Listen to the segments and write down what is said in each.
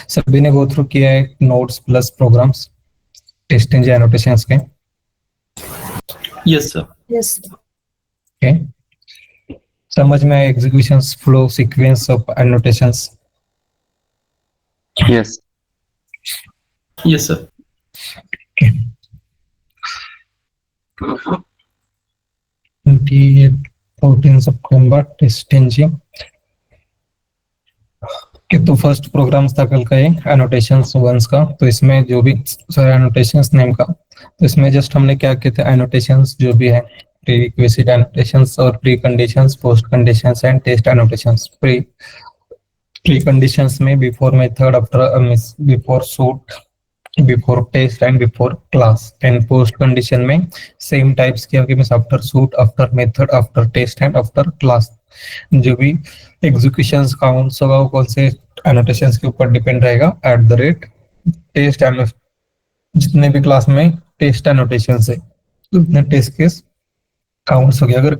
सभी ने गो थ्रू किया है notes plus programs test engine annotations के? Yes sir. यस ओके, समझ में execution flow sequence of annotations? Yes yes sir. 14 सितंबर टेस्ट इंजन कि तो फर्स्ट प्रोग्राम्स था कल का ये एनोटेशंस वंस का। तो इसमें जो भी सर एनोटेशंस नेम का, तो इसमें जस्ट हमने क्या किए थे, एनोटेशंस जो भी है प्रीरिक्विजिट एनोटेशंस और pre conditions, post conditions and test annotations. Pre conditions में before method, after before suite, before test and before class. And post condition में सेम टाइप्स की आपके पास after suite, after method, after test and after class. जो भी executions counts होगा वो कौन से एनोटेशंस के ऊपर डिपेंड रहेगा, at the rate test and जितने भी क्लास में टेस्ट एनोटेशंस है उतने टेस्ट केस काउंट्स हो गया। अगर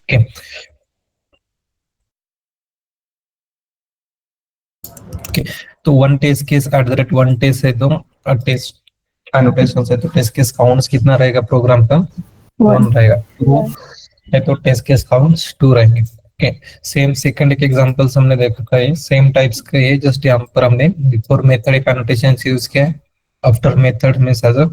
okay. Okay. तो one test case at the rate one test है तो टेस्ट एनोटेशन है तो टेस्ट केस काउंट्स कितना रहेगा प्रोग्राम का? 1 रहेगा। टू है तो टेस्ट केस काउंट्स 2 रहेंगे। ओके, सेम सेकंड एक एग्जांपल्स हमने देखा है, सेम टाइप्स का है, जस्ट यहाँ पर हमने बिफोर मेथड एक एनोटेशन यूज किया है, आफ्टर मेथड में एज अ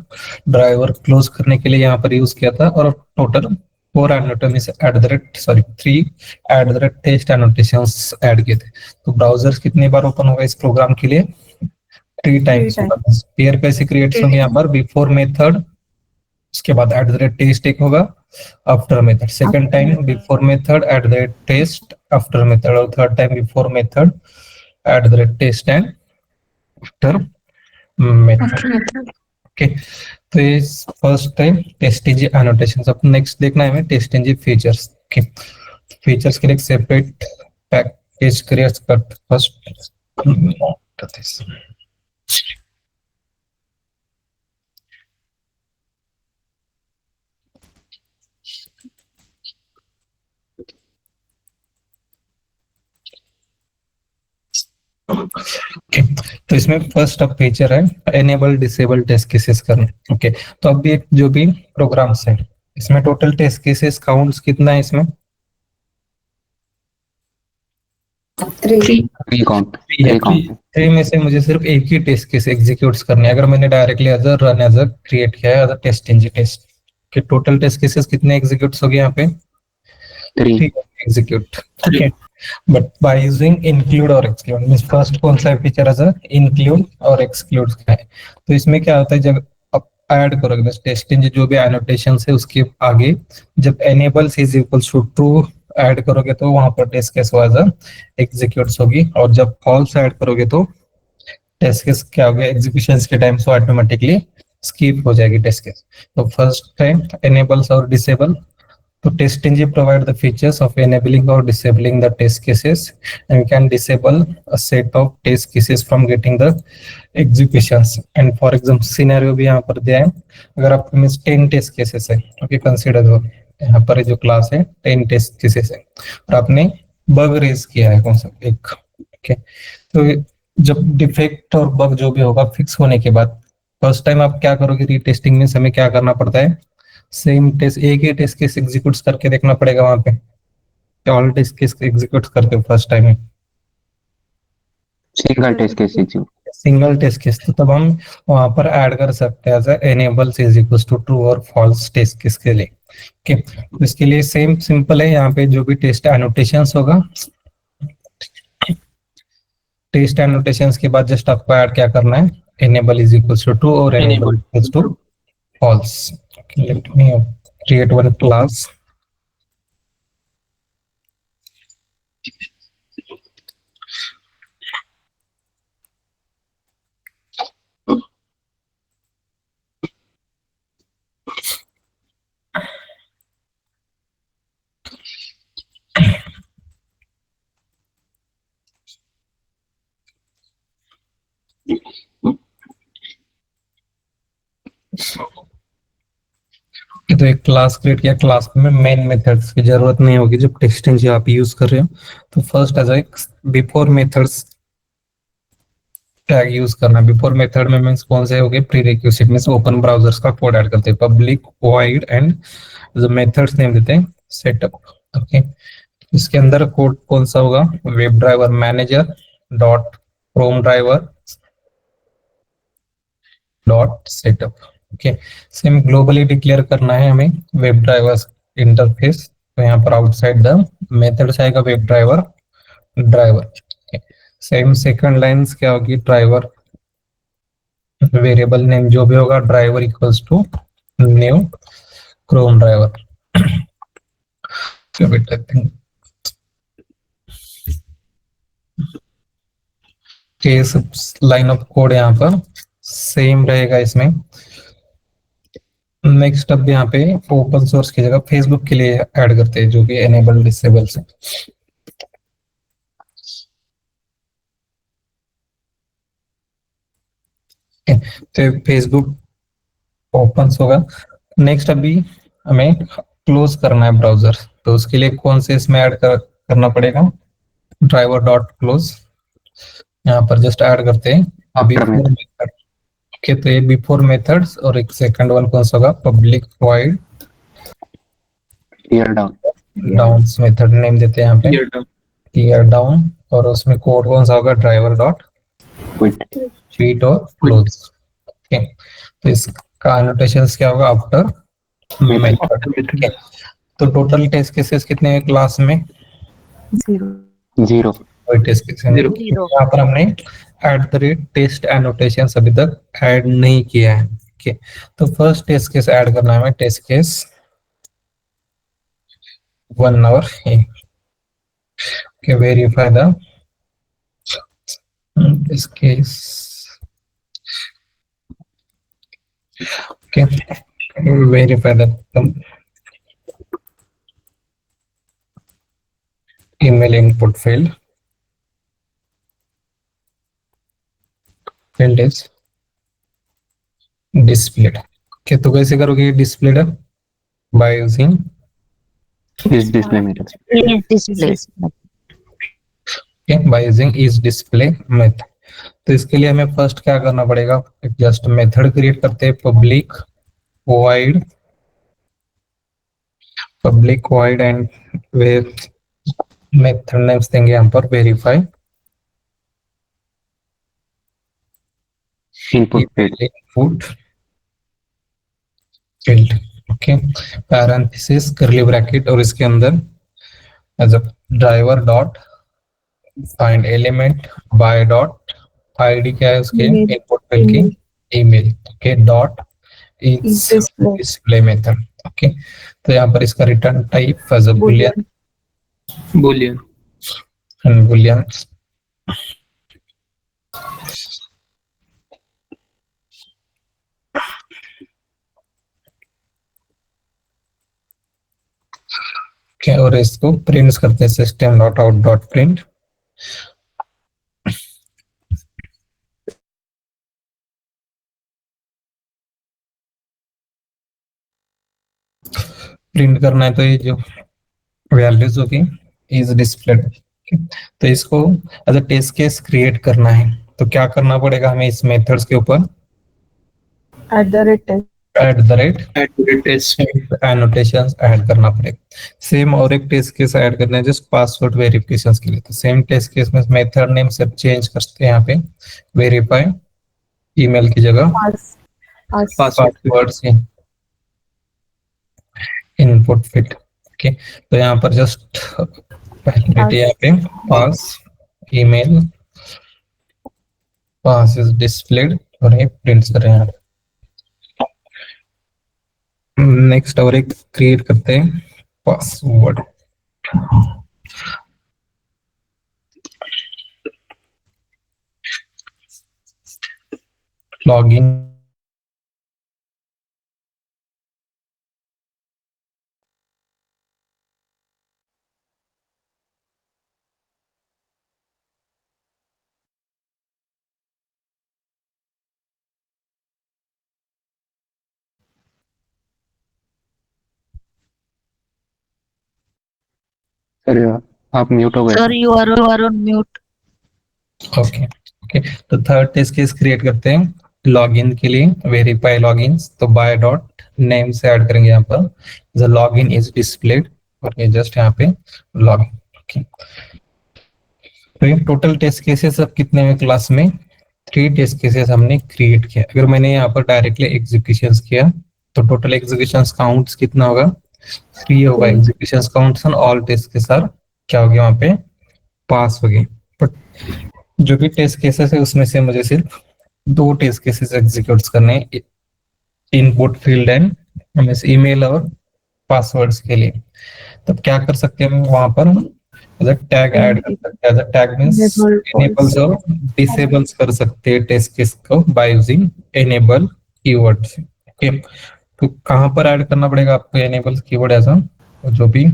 ड्राइवर क्लोज करने के लिए यहाँ पर यूज किया था, और total 4 annotations at the rate 3 at the rate test annotations add किए थे। तो ब्राउजर कितनी बार ओपन होगा इस प्रोग्राम के लिए? 3 टाइम्स होगा। पेयर कैसे क्रिएट होंगे यहाँ पर? बिफोर मेथड, उसके बाद एट द रेट टेस्ट एक होगा, after method second time before method at the rate test after method, और third time before method at the rate test and after method. Okay, तो ये फर्स्ट टाइम टेस्टिंग एनोटेशंस। अब next देखना है हमें testing features. Okay, features के लिए separate package create करते फर्स्ट। Okay. तो इसमें फर्स्ट अब फीचर है एनेबल डिसेबल टेस्ट केसेस करना। ओके, तो अब ये जो भी प्रोग्राम्स है इसमें टोटल टेस्ट केसेस काउंट्स कितना है इसमें? 3 काउंट 3 में से मुझे सिर्फ एक ही टेस्ट केस एग्जीक्यूट करने है। अगर मैंने directly as a run as a create किया है as a test engine test के, टोटल टेस्ट केसेस कितने एग्जीक्यूट हो गए यहाँ पे? 3 execute. Okay, but by using include और एक्सक्लूड मींस फर्स्ट कौन सा फीचर है? इंक्लूड और एक्सक्लूड का है। तो इसमें क्या होता है, जब आप ऐड करोगे बस टेस्ट इंजन जो भी एनोटेशंस है उसके आगे जब enable is equals to true add करोगे तो वहां पर टेस्ट केस वाज एग्जीक्यूट्स होगी, और जब फॉल्स ऐड करोगे तो टेस्ट केस क्या होगा, एग्जीक्यूशंस के टाइम से ऑटोमेटिकली स्किप हो जाएगी टेस्ट केस। तो फर्स्ट टाइम एनेबल्स और डिसेबल। तो TestNG provide the features of enabling or disabling the test cases, and we can disable a set of test cases from getting the executions. And for example scenario भी यहाँ पर दिया है, अगर आपके में 10 टेस्ट केसेस है, ओके कंसीडर हो यहाँ पर जो क्लास है 10 टेस्ट केसेस है और आपने बग रेज किया है कौन सा एक। ओके, तो जब डिफेक्ट और बग जो भी होगा फिक्स होने के बाद फर्स्ट टाइम आप क्या करोगे, रीटेस्टिंग में हमें क्या करना पड़ता है, सेम टेस्ट एक ही टेस्ट केस एग्जीक्यूट करके देखना पड़ेगा वहां पे, ऑल टेस्ट केस एग्जीक्यूट करते हो फर्स्ट टाइम में single test case execute, single test case, तो तब हम वहां पर ऐड कर सकते हैं as enable is equals to true और फॉल्स टेस्ट केस के लिए। ओके, तो इसके लिए सेम सिंपल है, यहाँ पे जो भी टेस्ट एनोटेशंस होगा, टेस्ट एनोटेशंस के बाद जस्ट आपको ऐड क्या करना है, enable is equals to true और enable equals to false. Okay, let me create one class. तो एक क्लास क्रिएट किया, क्लास में मेन मेथड्स की जरूरत नहीं होगी जब टेक्स्ट इंजन आप यूज कर रहे हो। तो फर्स्ट एज एक बिफोर मेथड्स टैग यूज करना। बिफोर मेथड में मींस कौन से हो गए, प्रीरिक्विजिट मींस ओपन ब्राउजर्स का कोड ऐड करते हैं, पब्लिक वॉइड एंड जो मेथड्स नेम देते हैं सेटअप। ओके, इसके अंदर कोड कौन सा होगा, web driver manager dot Chrome driver dot setup. Okay, same globally declare करना है हमें वेब ड्राइवर्स इंटरफेस। तो यहाँ पर आउटसाइड द मेथड्स आएगा web driver driver. Same second lines क्या होगी, ड्राइवर वेरिएबल नेम जो भी होगा driver equals to new Chrome driver. Case line of code यहाँ पर सेम रहेगा इसमें। नेक्स्ट अब यहाँ पे ओपन सोर्स की जगह फेसबुक के लिए ऐड करते हैं जो कि एनेबल डिसेबल से। तो फेसबुक ओपन होगा। नेक्स्ट अभी हमें क्लोज करना है ब्राउजर, तो उसके लिए कौन से इसमें करना पड़ेगा, ड्राइवर डॉट क्लोज। यहाँ पर जस्ट ऐड करते हैं after before method method. Okay, तो ये बिफोर मेथड्स और एक सेकंड वन कौन सा होगा, public void tear down down method name देते हैं यहाँ पे Here down. टीयर डाउन, और उसमें कोड कौन सा होगा, ड्राइवर डॉट क्विट ट्वीट और क्लोज। ओके, तो इसका annotations क्या होगा, आफ्टर मेथड। Method. तो टोटल टेस्ट केसेस कितने हैं क्लास में, 0 कोई टेस्ट केस नहीं। Zero. यहाँ पर हमने @टेस्ट एनोटेशंस अभी तक ऐड नहीं किया है। ओके, तो फर्स्ट टेस्ट केस ऐड करना है हमें, टेस्ट केस 1 आवर के verify the test case. Okay, verify the email input field is displayed। Okay, तो कैसे करोगे डिस्प्लेड, बाय यूजिंग इस display method display by using इस डिस्प्ले मेथड। तो इसके लिए हमें फर्स्ट क्या करना पड़ेगा, जस्ट मेथड क्रिएट करते हैं, public void and way method names देंगे यहाँ पर verify input field input field. Okay, parenthesis curly bracket और इसके अंदर as a driver dot find element by dot ID क्या है उसके Email. इनपुट फील्ड की email. Okay, dot is display display method. Okay, तो यहाँ पर इसका return type as a boolean Boolean. And boolean. Okay, और इसको प्रिंट करते हैं system dot out dot print. Print करना है तो ये जो वैल्यूज होगी इज डिस्प्लेड। तो इसको as a test case create करना है, तो क्या करना पड़ेगा हमें इस मेथड्स के ऊपर @test Accurate test. Annotations add करना पड़ेगा। सेम और एक टेस्ट केस ऐड करना है जस्ट पासवर्ड वेरिफिकेशन के लिए। तो सेम टेस्ट केस में मेथड नेम सिर्फ चेंज करते हैं यहाँ पे, वेरीफाई ईमेल की जगह Password. पासवर्ड से इनपुट फिट। ओके, तो यहाँ पर जस्ट पहले यहाँ पे पास ईमेल पास इज डिस्प्लेड और ये प्रिंट कर रहे हैं। नेक्स्ट और एक क्रिएट करते हैं पासवर्ड। लॉगिन अरे आप म्यूट हो गए Sir, you are on mute. Okay okay, तो थर्ड टेस्ट केस क्रिएट करते हैं लॉगिन के लिए, वेरीफाई लॉगिन। तो बाय डॉट नेम से ऐड करेंगे यहाँ पर द लॉगिन इज डिस्प्लेड, और ये जस्ट यहाँ पे लॉगिन। ओके, तो ये टोटल टेस्ट केसेस अब कितने हैं क्लास में? 3 टेस्ट केसेस हमने क्रिएट किया। अगर मैंने यहाँ पर डायरेक्टली एग्जीक्यूशन किया तो टोटल एग्जीक्यूशन काउंट्स कितना होगा? 3 होगा एग्जीक्यूशन काउंट्स, ऑल टेस्ट के साथ क्या हो गया वहां पे? पास हो गए। बट जो भी टेस्ट केसेस है उसमें से मुझे सिर्फ 2 टेस्ट केसेस एग्जीक्यूट करने हैं, इनपुट फील्ड एंड ईमेल और पासवर्ड्स के लिए। तब क्या कर सकते हैं हम वहां पर? एज अ टैग ऐड कर सकते हैं। As a tag means enables और डिसेबल्स कर सकते हैं टेस्ट केस को बाय यूजिंग इनेबल कीवर्ड से। ओके, तो कहां पर ऐड करना पड़ेगा आपको इनेबल कीवर्ड? ऐसा जो भी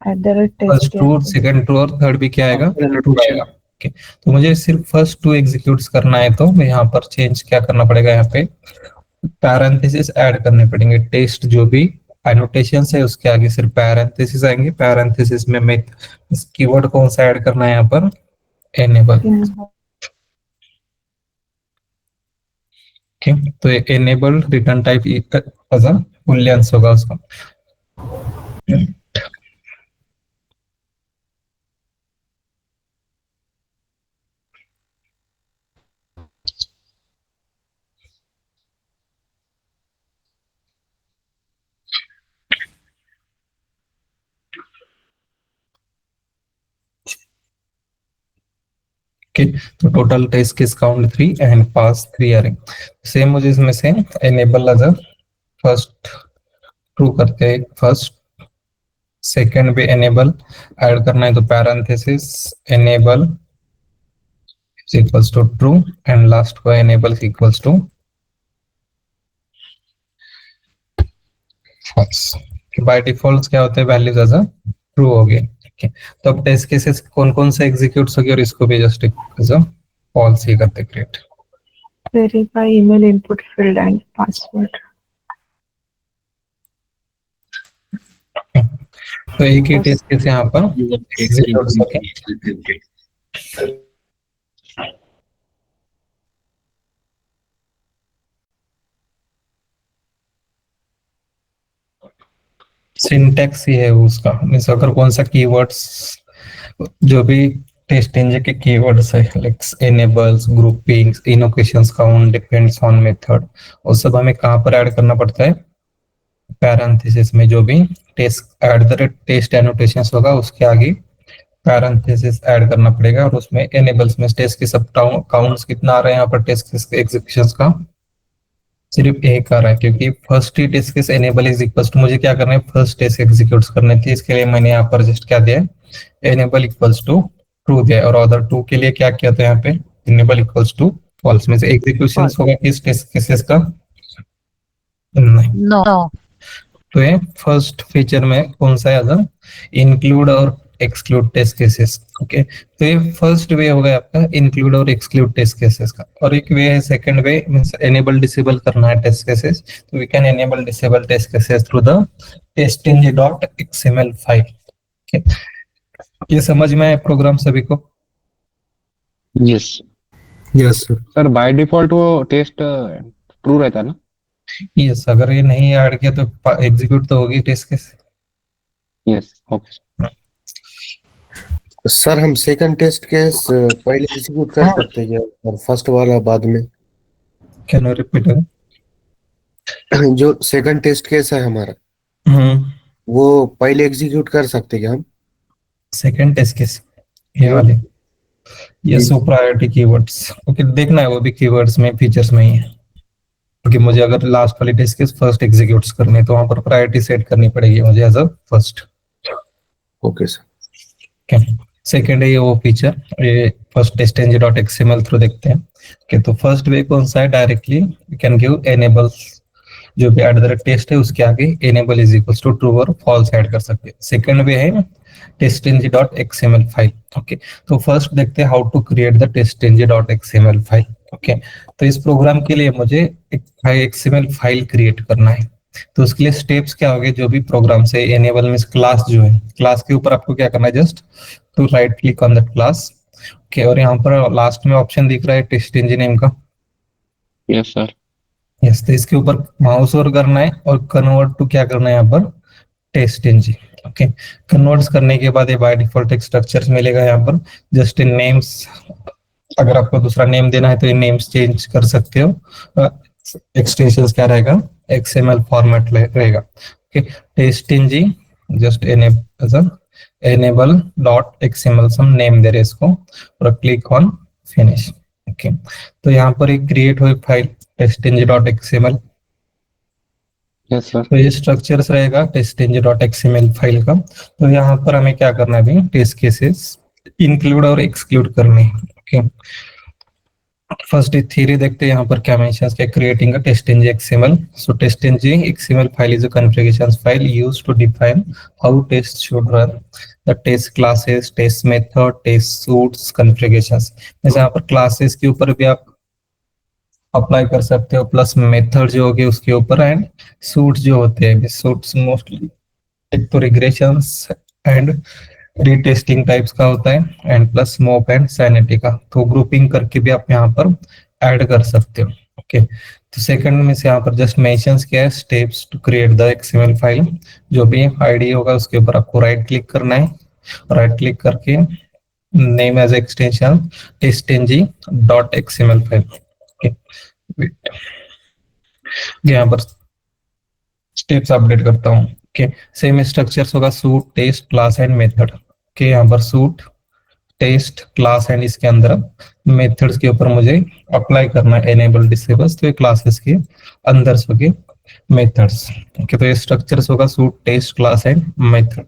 फर्स्ट ट्रू, सेकंड ट्रू और थर्ड भी क्या आएगा? ट्रू आएगा। ओके, तो मुझे सिर्फ फर्स्ट 2 एग्जीक्यूट्स करना है, तो मैं यहाँ पर चेंज क्या करना पड़ेगा? यहाँ पे पैरेंथेसिस ऐड करने पड़ेंगे। टेस्ट जो भी एनोटेशन है उसके आगे सिर्फ पैरेंथेसिस आएंगे। पैरेंथेसिस में मैं इस कीवर्ड कौन सा ऐड करना है यहाँ पर? एनेबल। ओके, तो enable return type as a booleans होगा उसका। तो total test case count 3 and pass 3 आ रहे। सेम मुझे इसमें से enable as a first true करते हैं, फर्स्ट सेकंड भी एनेबल ऐड करना है, तो parenthesis enable equals to true and last को enable equals to false. By default क्या होता है? वैल्यूज एज अ ट्रू हो गए। तो अब टेस्ट केसेस कौन कौन से एग्जीक्यूट हो गए, और इसको भी जस्ट एज अ फॉल्स ही करते create. Verify email input field and password. तो एक ही टेस्ट केस यहाँ पर एग्जीक्यूट होके सिंटैक्स ही है उसका, मींस अगर कौन सा कीवर्ड्स, जो भी टेस्ट इंजन के कीवर्ड्स है like enables, groupings, invocations count, depends on method, वो सब हमें कहाँ पर ऐड करना पड़ता है? पैरेंथेसिस में। जो भी test at the rate test annotations होगा उसके आगे पैरेंथेसिस ऐड करना पड़ेगा, और उसमें एनेबल्स में टेस्ट के सब काउंट्स कितना आ रहा है यहाँ पर? टेस्ट के एग्जीक्यूशंस का सिर्फ एक आ रहा है, क्योंकि फर्स्ट ही test case enable is equals to, मुझे क्या करना है? फर्स्ट टेस्ट एग्जीक्यूट करने थे। इसके लिए मैंने यहाँ पर जस्ट क्या दिया? एनेबल इक्वल्स टू ट्रू दिया, और अदर 2 के लिए क्या किया था यहाँ पे? Enable equals to false. में से एग्जीक्यूशंस होगा किस टेस्ट केसेस का? नहीं। No. तो ये फर्स्ट फीचर में कौन सा है? इंक्लूड और एक्सक्लूड टेस्ट केसेस। ओके, तो ये फर्स्ट वे होगा आपका इंक्लूड और एक्सक्लूड टेस्ट केसेस का। और एक वे है second way, means enable disable करना है टेस्ट केसेस। तो we can enable disable test cases through the testing.xml file. Okay, ये समझ में आया प्रोग्राम सभी को? Yes yes sir. Sir by default वो टेस्ट ट्रू रहता है ना? यस, अगर ये नहीं ऐड किया तो एग्जीक्यूट तो होगी test case. Yes okay sir हम सेकंड टेस्ट केस पहले एग्जीक्यूट कर सकते हैं और फर्स्ट वाला बाद में? Can you repeat? जो सेकंड टेस्ट केस है हमारा, वो पहले एग्जीक्यूट कर सकते हैं क्या हम? सेकंड टेस्ट केस ये वाले, ये सो प्रायोरिटी कीवर्ड्स। ओके, देखना है वो भी कीवर्ड्स में, फीचर्स में ही है, क्योंकि मुझे अगर लास्ट वाली टेस्ट केस फर्स्ट एग्जीक्यूट्स करने तो वहां पर प्रायोरिटी सेट करनी पड़ेगी मुझे as a first. Okay sir. Second है ये वो फीचर, ये फर्स्ट testing.xml थ्रू देखते हैं। ओके, तो फर्स्ट वे कौन सा है? Directly we can give enable, जो भी एट द रेट टेस्ट है उसके आगे enable is equals to true और फॉल्स ऐड कर सकते हैं। सेकंड वे है testing.xml फाइल। ओके, तो फर्स्ट देखते हैं how to create the testing.xml file. Okay, तो इस प्रोग्राम के लिए मुझे एक XML फाइल क्रिएट करना है। तो उसके लिए स्टेप्स क्या होंगे, जो भी प्रोग्राम से एनेबल मीन्स क्लास जो है, क्लास के ऊपर आपको क्या करना है, just to right click on that class. Okay, और यहाँ पर लास्ट में ऑप्शन दिख रहा है टेस्ट इंजन नेम का। Yes sir. यस, तो इसके ऊपर माउस और करना है और कन्वर्ट टू क्या करना है यहाँ पर, टेस्ट इंजन। ओके, कन्वर्ट करने के बाद ये बाय डिफॉल्ट एक स्ट्रक्चर मिलेगा यहाँ पर, जस्ट इन नेम्स। अगर आपको दूसरा नेम देना है तो ये नेम्स चेंज कर सकते हो। एक्सटेंशन क्या रहेगा, एक्सएमएल फॉर्मेट रहेगा। Okay, test engine just enable dot XML some name दे रहे इसको, और क्लिक ऑन फिनिश। ओके, तो यहाँ पर एक क्रिएट हुई file test dot XML. Yes sir. तो ये स्ट्रक्चर्स रहेगा टेस्ट.xml फाइल का। तो यहाँ पर हमें क्या करना है अभी, टेस्ट केसेस इंक्लूड और एक्सक्लूड करने हैं। ओके, फर्स्ट थ्योरी देखते हैं यहाँ पर क्या मेंशंस क्या, क्रिएटिंग अ टेस्ट.xml। सो टेस्ट.xml file is a configuration file used to define how test should run, the test classes, test method, test suites, configurations. जैसे यहाँ पर क्लासेस के ऊपर भी आप अप्लाई कर सकते हो, प्लस मेथड जो होगी उसके ऊपर, एंड सूट्स जो होते हैं, सूट्स मोस्टली एक तो रिग्रेशंस एंड रीटेस्टिंग टाइप्स का होता है, एंड प्लस मोप एंड सैनिटी का, तो ग्रुपिंग करके भी आप यहाँ पर ऐड कर सकते हो। ओके, तो सेकंड में से यहाँ पर जस्ट मेंशंस क्या है, steps to create the XML file. जो भी आईडी होगा उसके ऊपर आपको राइट क्लिक करना है, राइट क्लिक करके name as extension testng.xml file. Okay, यहाँ पर स्टेप्स अपडेट करता हूँ। ओके, सेम स्ट्रक्चर्स होगा, suite, test, class and method. Okay, यहाँ पर सूट, टेस्ट, क्लास एंड इसके अंदर मेथड्स के ऊपर मुझे अप्लाई करना है एनेबल डिसेबल्स, तो ये क्लासेस के अंदर होंगे मेथड्स। ओके, तो ये स्ट्रक्चर्स होगा suite, test, class and method.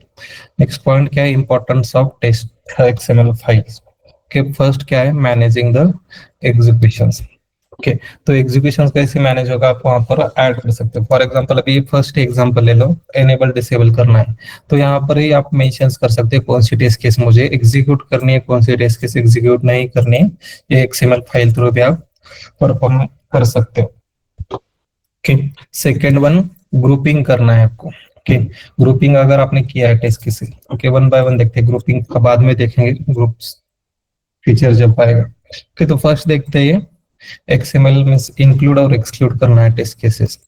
Next point क्या है, importance of test XML files. Okay, first क्या है, मैनेजिंग द एग्जीक्यूशंस। ओके, तो एग्जीक्यूशन कैसे मैनेज होगा, आप वहां पर ऐड कर सकते हो। फॉर एग्जांपल अभी फर्स्ट एग्जांपल ले लो, एनेबल डिसेबल करना है, तो यहाँ पर ही आप मेंशंस कर सकते हो कौन सी टेस्ट केस मुझे एग्जीक्यूट करनी है, कौन सी टेस्ट केस एग्जीक्यूट नहीं करनी है। ये एक्सएमएल फाइल थ्रू भी आप परफॉर्म कर सकते हो। ओके, सेकेंड वन, ग्रुपिंग करना है आपको। ओके, ग्रुपिंग अगर आपने किया है test case, okay, one by one देखते हैं, ग्रुपिंग का बाद में देखेंगे, ग्रुप्स फीचर जब आएगा। ओके, तो फर्स्ट देखते हैं एक्सएमएल में इंक्लूड और एक्सक्लूड करना है टेस्ट केसेस।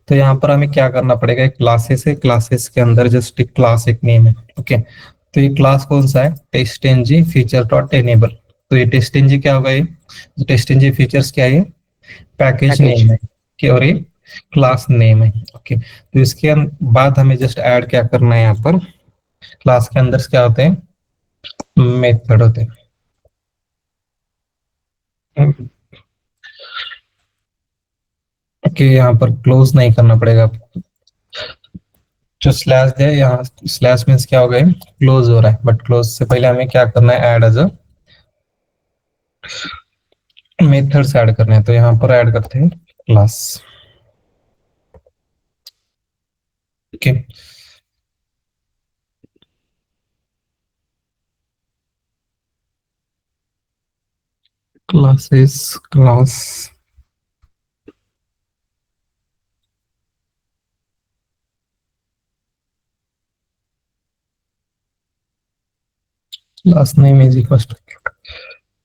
तो यहाँ पर हमें क्या करना पड़ेगा, एक क्लासेस है, क्लासेस के अंदर जस्ट एक क्लास एक नेम है। ओके, तो ये क्लास कौन सा है, टेस्ट फीचर डॉट एनेबल। तो ये टेस्ट क्या होगा, ये टेस्ट फीचर्स क्या है, पैकेज नेम है कि, और ये क्लास नेम है। ओके, तो इसके बाद हमें जस्ट ऐड क्या करना है, यहाँ पर क्लास के अंदर क्या होते हैं, मेथड होते हैं। ओके, यहाँ पर क्लोज नहीं करना पड़ेगा आपको, जो स्लैश है यहाँ, स्लैश मीन्स क्या हो गया, क्लोज हो रहा है, बट क्लोज से पहले हमें क्या करना है, add as a methods add करने हैं। तो यहाँ पर ऐड करते हैं class. Okay, classes, class, class name is equal to,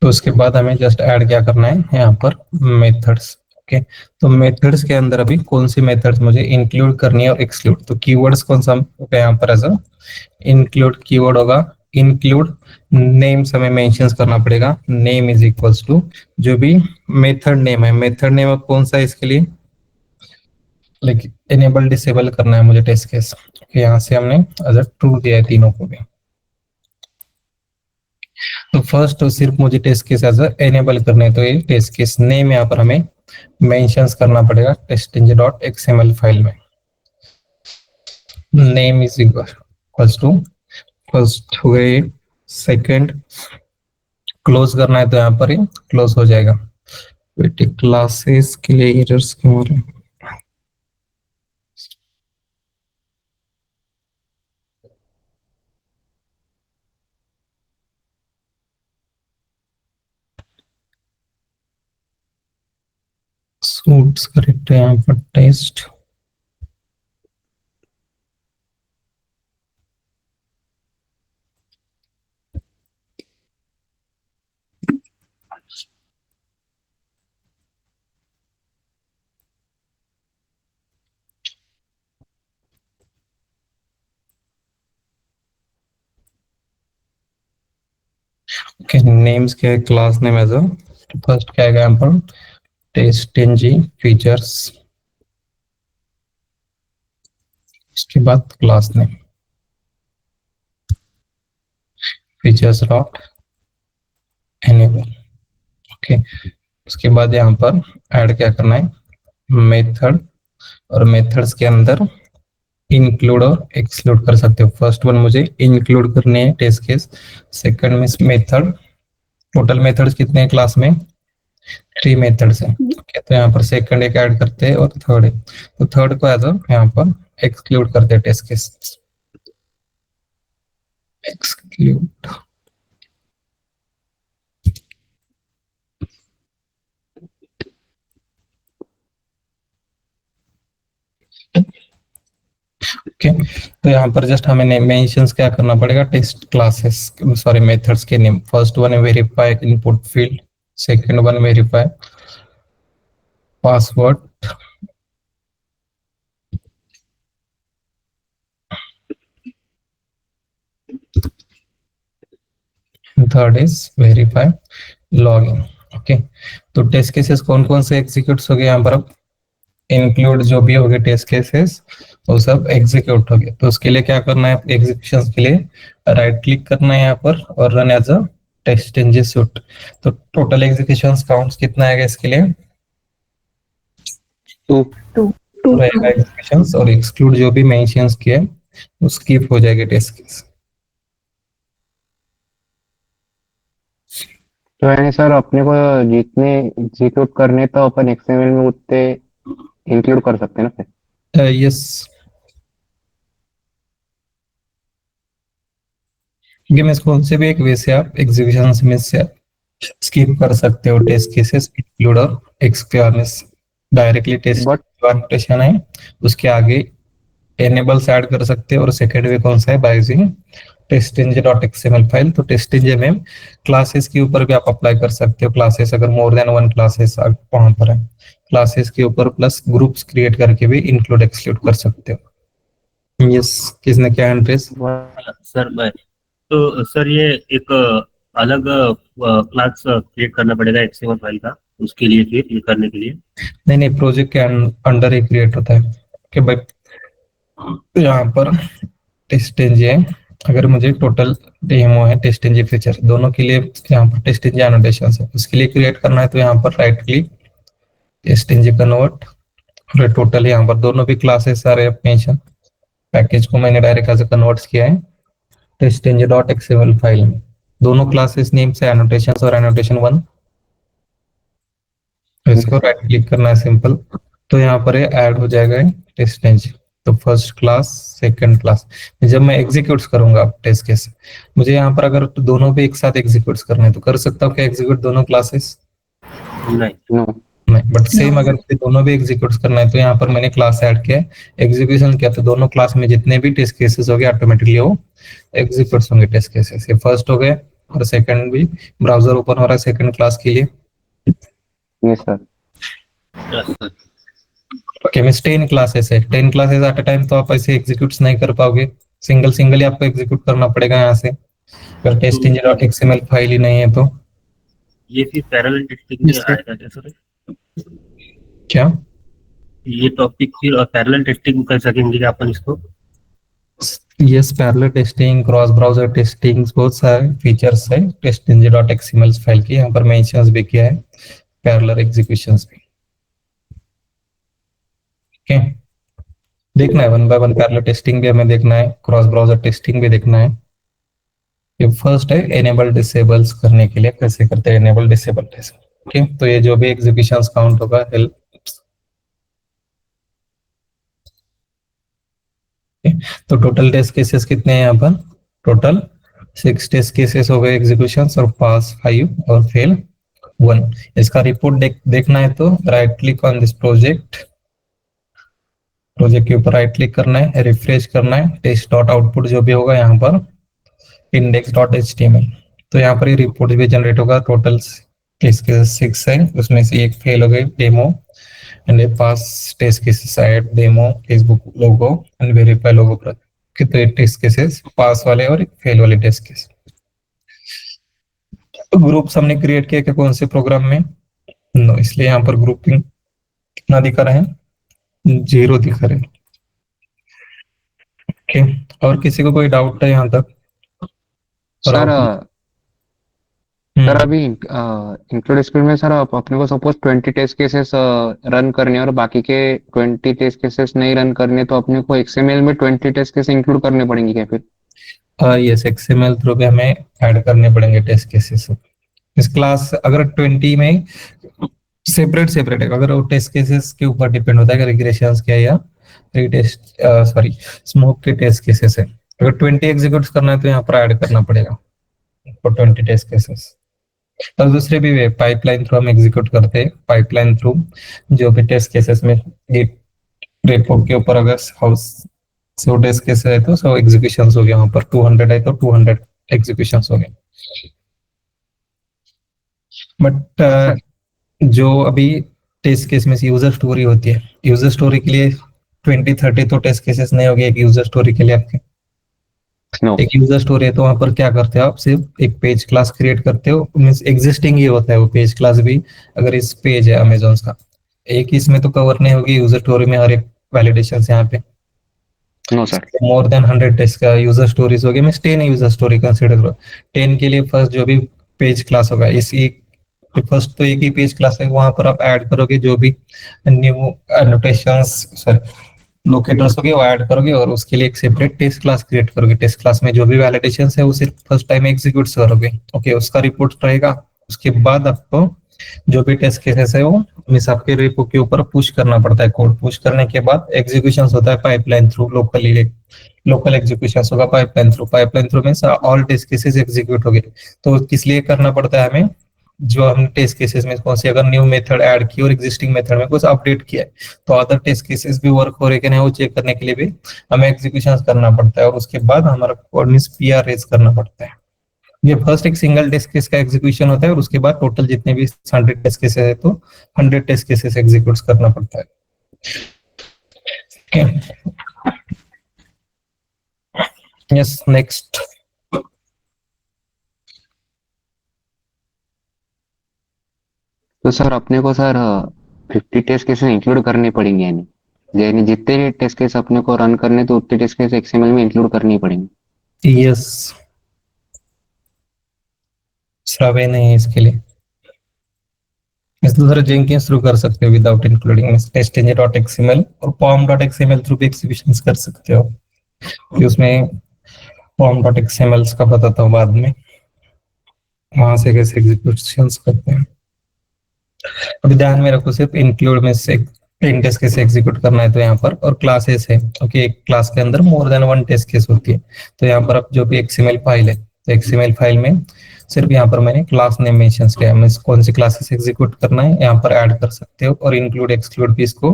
तो उसके बाद हमें जस्ट ऐड क्या करना है यहाँ पर, मेथड्स। ओके, तो मेथड्स के अंदर अभी कौन सी मेथड्स मुझे इंक्लूड करनी है और एक्सक्लूड, तो कीवर्ड्स कौन सा होगा यहाँ पर, एज इंक्लूड कीवर्ड होगा, इंक्लूड नेम्स हमें मेंशंस करना पड़ेगा, नेम इज इक्वल्स टू जो भी मेथड नेम है, मेथड नेम अब कौन सा है इसके लिए, लाइक एनेबल डिसेबल करना है मुझे टेस्ट केस। यहाँ से हमने एज ट्रू दिया है तीनों को भी। तो फर्स्ट तो सिर्फ मुझे टेस्ट केस एज एनेबल करने हैं, तो ये टेस्ट केस नेम यहाँ पर हमें मेंशंस करना पड़ेगा टेस्ट.xml फाइल में, name is equals to, first हो गए, सेकंड क्लोज करना है तो यहाँ पर ही क्लोज हो जाएगा। बेटे क्लासेस के लिए एरर्स क्यों हो रहे हैं, सूट्स करेक्ट है यहाँ पर, टेस्ट नेम्स के क्लास नेम एज फर्स्ट क्या आएगा यहाँ पर टेस्टिंग फीचर्स, इसके बाद class name features dot enable. Okay, उसके बाद यहाँ पर ऐड क्या करना है मेथड, और मेथड्स के अंदर इंक्लूड और एक्सक्लूड कर सकते हो। फर्स्ट वन मुझे इंक्लूड करने है टेस्ट केस, सेकंड में मेथड। टोटल मेथड्स कितने हैं क्लास में 3 मेथड्स हैं। ओके, तो यहाँ पर सेकंड एक ऐड करते हैं और थर्ड है, तो थर्ड को एज यहाँ पर एक्सक्लूड करते हैं टेस्ट केस एक्सक्लूड। ओके, तो यहाँ पर जस्ट हमें मेंशंस क्या करना पड़ेगा टेस्ट क्लासेस सॉरी मेथड्स के नेम। फर्स्ट वन है verify input field, second one verify password, third is verify login. Okay, तो टेस्ट केसेस कौन कौन से एग्जीक्यूट हो गए यहाँ पर, अब इंक्लूड जो भी हो गए टेस्ट केसेस वो सब एग्जीक्यूट हो गए। तो उसके लिए क्या करना है, एग्जीक्यूशन के लिए राइट क्लिक करना है यहाँ पर और run as a test engine suite. तो टोटल एग्जीक्यूशन काउंट्स कितना आएगा इसके लिए 2 रहेगा एग्जीक्यूशन, और एक्सक्लूड जो भी मेंशंस किए वो स्किप हो जाएगा टेस्ट केस। तो यानी सर अपने को जितने एग्जीक्यूट करने तो अपन एक्सएमएल में उतने इंक्लूड कर सकते हैं ना फिर? यस, गेम्स कौन से भी एक वे से आप एग्जीक्यूशन में से स्किप कर सकते हो टेस्ट केसेस इंक्लूड और एक्सक्लूड। डायरेक्टली टेस्ट नोटेशन है उसके आगे एनेबल्स ऐड कर सकते हो, और सेकंड वे कौन सा है बाय यूजिंग टेस्टिंग.xml फाइल। तो टेस्टिंग में क्लासेस के ऊपर भी आप अप्लाई कर सकते हो। क्लासेस अगर मोर देन 1 क्लासेस वहां पर है, क्लासेस के ऊपर प्लस ग्रुप्स क्रिएट करके भी इंक्लूड एक्सक्लूड कर सकते हो। यस, किसने क्या एंट्रीज सर मैं तो सर ये एक अलग क्लास क्रिएट करना पड़ेगा एक्सएमएल फाइल का उसके लिए, फिर ये करने के लिए? नहीं, प्रोजेक्ट के अंडर ही क्रिएट होता है कि भाई यहाँ पर टेस्टिंग है, अगर मुझे टोटल डेमो है टेस्टिंग फीचर दोनों के लिए यहाँ पर टेस्टिंग एनोटेशन है, उसके लिए क्रिएट करना है तो यहाँ पर राइट क्लिक टेस्टिंग कन्वर्ट, और टोटल यहाँ पर दोनों भी क्लासेस सारे मेंशन पैकेज को मैंने डायरेक्ट ऐसे कन्वर्ट किया है टेस्टिंग.xml फाइल में। दोनों क्लासेस नेम से एनोटेशन और एनोटेशन 1, इसको राइट क्लिक करना है सिंपल, तो यहाँ पर ऐड हो जाएगा टेस्टिंग। तो फर्स्ट क्लास सेकंड क्लास जब मैं एग्जीक्यूट करूंगा टेस्ट केस, मुझे यहाँ पर अगर दोनों भी एक साथ एग्जीक्यूट करना है तो कर सकता हूँ क्या एग्जीक्यूट दोनों क्लासेस? नहीं, बट सेम अगर दोनों भी एग्जीक्यूट करना है तो यहाँ पर मैंने क्लास ऐड किया है, एग्जीक्यूशन किया, तो दोनों क्लास में जितने भी टेस्ट केसेस हो गए ऑटोमेटिकली वो एग्जीक्यूट होंगे टेस्ट केसेस। ये फर्स्ट हो गए और सेकंड भी ब्राउजर ओपन हो रहा है सेकंड क्लास के लिए। Yes sir. ओके, में 10 क्लासेस है, 10 क्लासेस एट अ टाइम तो आप ऐसे एग्जीक्यूट नहीं कर पाओगे, सिंगल ही आपको एग्जीक्यूट करना पड़ेगा यहाँ से, अगर टेस्टिंग.xml फाइल ही नहीं है तो। ये फिर पैरेलल टेस्टिंग में आएगा क्या सर? क्या ये टॉपिक फिर पैरेलल टेस्टिंग कर सकेंगे क्या अपन इसको? Yes, parallel testing, cross browser testing, बहुत सारे फीचर्स है टेस्टिंग.xml फाइल की, यहाँ पर मेंशंस भी किया है पैरेलल एग्जीक्यूशंस भी। ओके, देखना है one by one, parallel testing भी हमें देखना है, क्रॉस ब्राउजर टेस्टिंग भी देखना है। ये फर्स्ट है एनेबल डिसेबल्स करने के लिए कैसे करते हैं एनेबल डिसेबल टेस्ट। ओके, तो ये जो भी एग्जीक्यूशंस काउंट होगा हेल्प। तो टोटल टेस्ट केसेस कितने हैं यहाँ पर, टोटल 6 टेस्ट केसेस हो गए एग्जीक्यूशंस, और पास 5 और फेल 1। इसका रिपोर्ट देखना है तो right click on this project के ऊपर राइट क्लिक करना है, रिफ्रेश करना है, टेस्ट डॉट आउटपुट जो भी होगा यहाँ पर index.html, तो यहाँ पर ये रिपोर्ट भी जनरेट होगा। टोटल टेस्ट केसेस 6 है, उसमें से एक फेल हो गई डेमो, एंड ये pass test cases add demo Facebook logo and verify logo पर कितने टेस्ट केसेस पास वाले और फेल वाले टेस्ट केस। ग्रुप्स हमने क्रिएट किया क्या कौन से प्रोग्राम में? नो, इसलिए यहाँ पर ग्रुपिंग कितना दिखा रहा है? 0 दिखा रहे हैं। ओके, और किसी को कोई डाउट है यहाँ तक? सर सर अभी इंक्लूड स्क्रीन में सर अपने को सपोज 20 टेस्ट केसेस रन करने और बाकी के 20 टेस्ट केसेस नहीं रन करने, तो अपने को XML में 20 टेस्ट केस इंक्लूड करने पड़ेंगे क्या फिर? यस, XML थ्रू पे हमें ऐड करने पड़ेंगे टेस्ट केसेस। इस क्लास अगर 20 में सेपरेट है, अगर वो टेस्ट केसेस के ऊपर डिपेंड होता है कि रिग्रेशंस क्या है या स्मोक के टेस्ट केसेस है। अगर 20 एग्जीक्यूट करना है तो यहाँ पर ऐड करना पड़ेगा फॉर 20 टेस्ट केसेस। और दूसरे भी वे पाइपलाइन थ्रू हम एग्जीक्यूट करते हैं। पाइपलाइन थ्रू जो भी टेस्ट केसेस में रेपो के ऊपर अगर 100 टेस्ट केसेस है तो 100 एग्जीक्यूशंस हो गए, वहां पर 200 है तो 200 एग्जीक्यूशंस हो गए। बट जो अभी टेस्ट केस में यूजर स्टोरी होती है, यूजर स्टोरी के लिए 20-30 तो टेस्ट केसेस नहीं होगी एक यूजर स्टोरी के लिए आपके। No. एक यूजर स्टोरी है तो वहां पर क्या करते हो आप? सिर्फ एक पेज क्लास क्रिएट करते हो, मींस एग्जिस्टिंग ही होता है वो पेज क्लास भी। अगर इस पेज है अमेज़न का, एक इसमें तो कवर नहीं होगी यूजर स्टोरी में हर एक वैलिडेशन यहाँ पे। No sir. More than 100 test का यूजर स्टोरीज हो गए, मींस 10 यूजर स्टोरी कंसीडर करो। 10 के लिए फर्स्ट जो भी पेज क्लास होगा, इस एक फर्स्ट तो एक ही पेज क्लास है, वहां पर आप ऐड करोगे जो भी न्यू एनोटेशंस सॉरी लोकेटर्स होंगे वो ऐड करोगे और उसके लिए एक सेपरेट टेस्ट क्लास क्रिएट करोगे। टेस्ट क्लास में जो भी वैलिडेशंस है वो सिर्फ फर्स्ट टाइम एग्जीक्यूट करोगे। ओके, उसका रिपोर्ट रहेगा। उसके बाद आपको जो भी टेस्ट केसेस है वो मिस आपके रेपो के ऊपर पुश करना पड़ता है। कोड पुश करने के बाद एग्जीक्यूशन होता है पाइपलाइन थ्रू। लोकल एग्जीक्यूशन होगा पाइपलाइन थ्रू में ऑल टेस्ट केसेस एग्जीक्यूट हो गए। तो किस लिए करना पड़ता है हमें? जो हम टेस्ट केसेस में कौन सी अगर न्यू मेथड ऐड की और एग्जिस्टिंग मेथड में कुछ अपडेट किया है तो अदर टेस्ट केसेस भी वर्क हो रहे कि नहीं वो चेक करने के लिए भी हमें एग्जीक्यूशन करना पड़ता है। और उसके बाद हमारा कोड में PR रेज करना पड़ता है। ये फर्स्ट एक सिंगल टेस्ट केस का एग्जीक्यूशन होता है और उसके बाद टोटल जितने भी 100 टेस्ट केसेस है तो 100 टेस्ट केसेस एग्जीक्यूट करना पड़ता है। Yes, next. तो सर अपने को सर 50 टेस्ट केसेस इंक्लूड करने पड़ेंगे, यानी जितने भी टेस्ट केस अपने को रन करने तो उतने टेस्ट केस XML में इंक्लूड करने पड़ेंगे। यस, सर्वे नहीं है इसके लिए। इस दूसरे जेंकिंस थ्रू कर सकते हो विदाउट इंक्लूडिंग टेस्ट.xml और pom.xml थ्रू भी एग्जीक्यूशंस कर सकते हो। कि उसमें pom.xml का बताता हूँ बाद में, वहां से कैसे एग्जीक्यूशंस करते हैं। अभी ध्यान में रखो सिर्फ इंक्लूड में से टेस्ट कैसे एग्जीक्यूट करना है तो यहाँ पर, और क्लासेस है। ओके, एक क्लास के अंदर मोर देन 1 टेस्ट केस होती है। तो यहाँ पर अब जो भी XML फाइल है तो XML फाइल में सिर्फ यहाँ पर मैंने क्लास नेम मेंशन किया है, कौन सी क्लासेस एग्जीक्यूट करना है यहाँ पर ऐड कर सकते हो। और इंक्लूड एक्सक्लूड भी इसको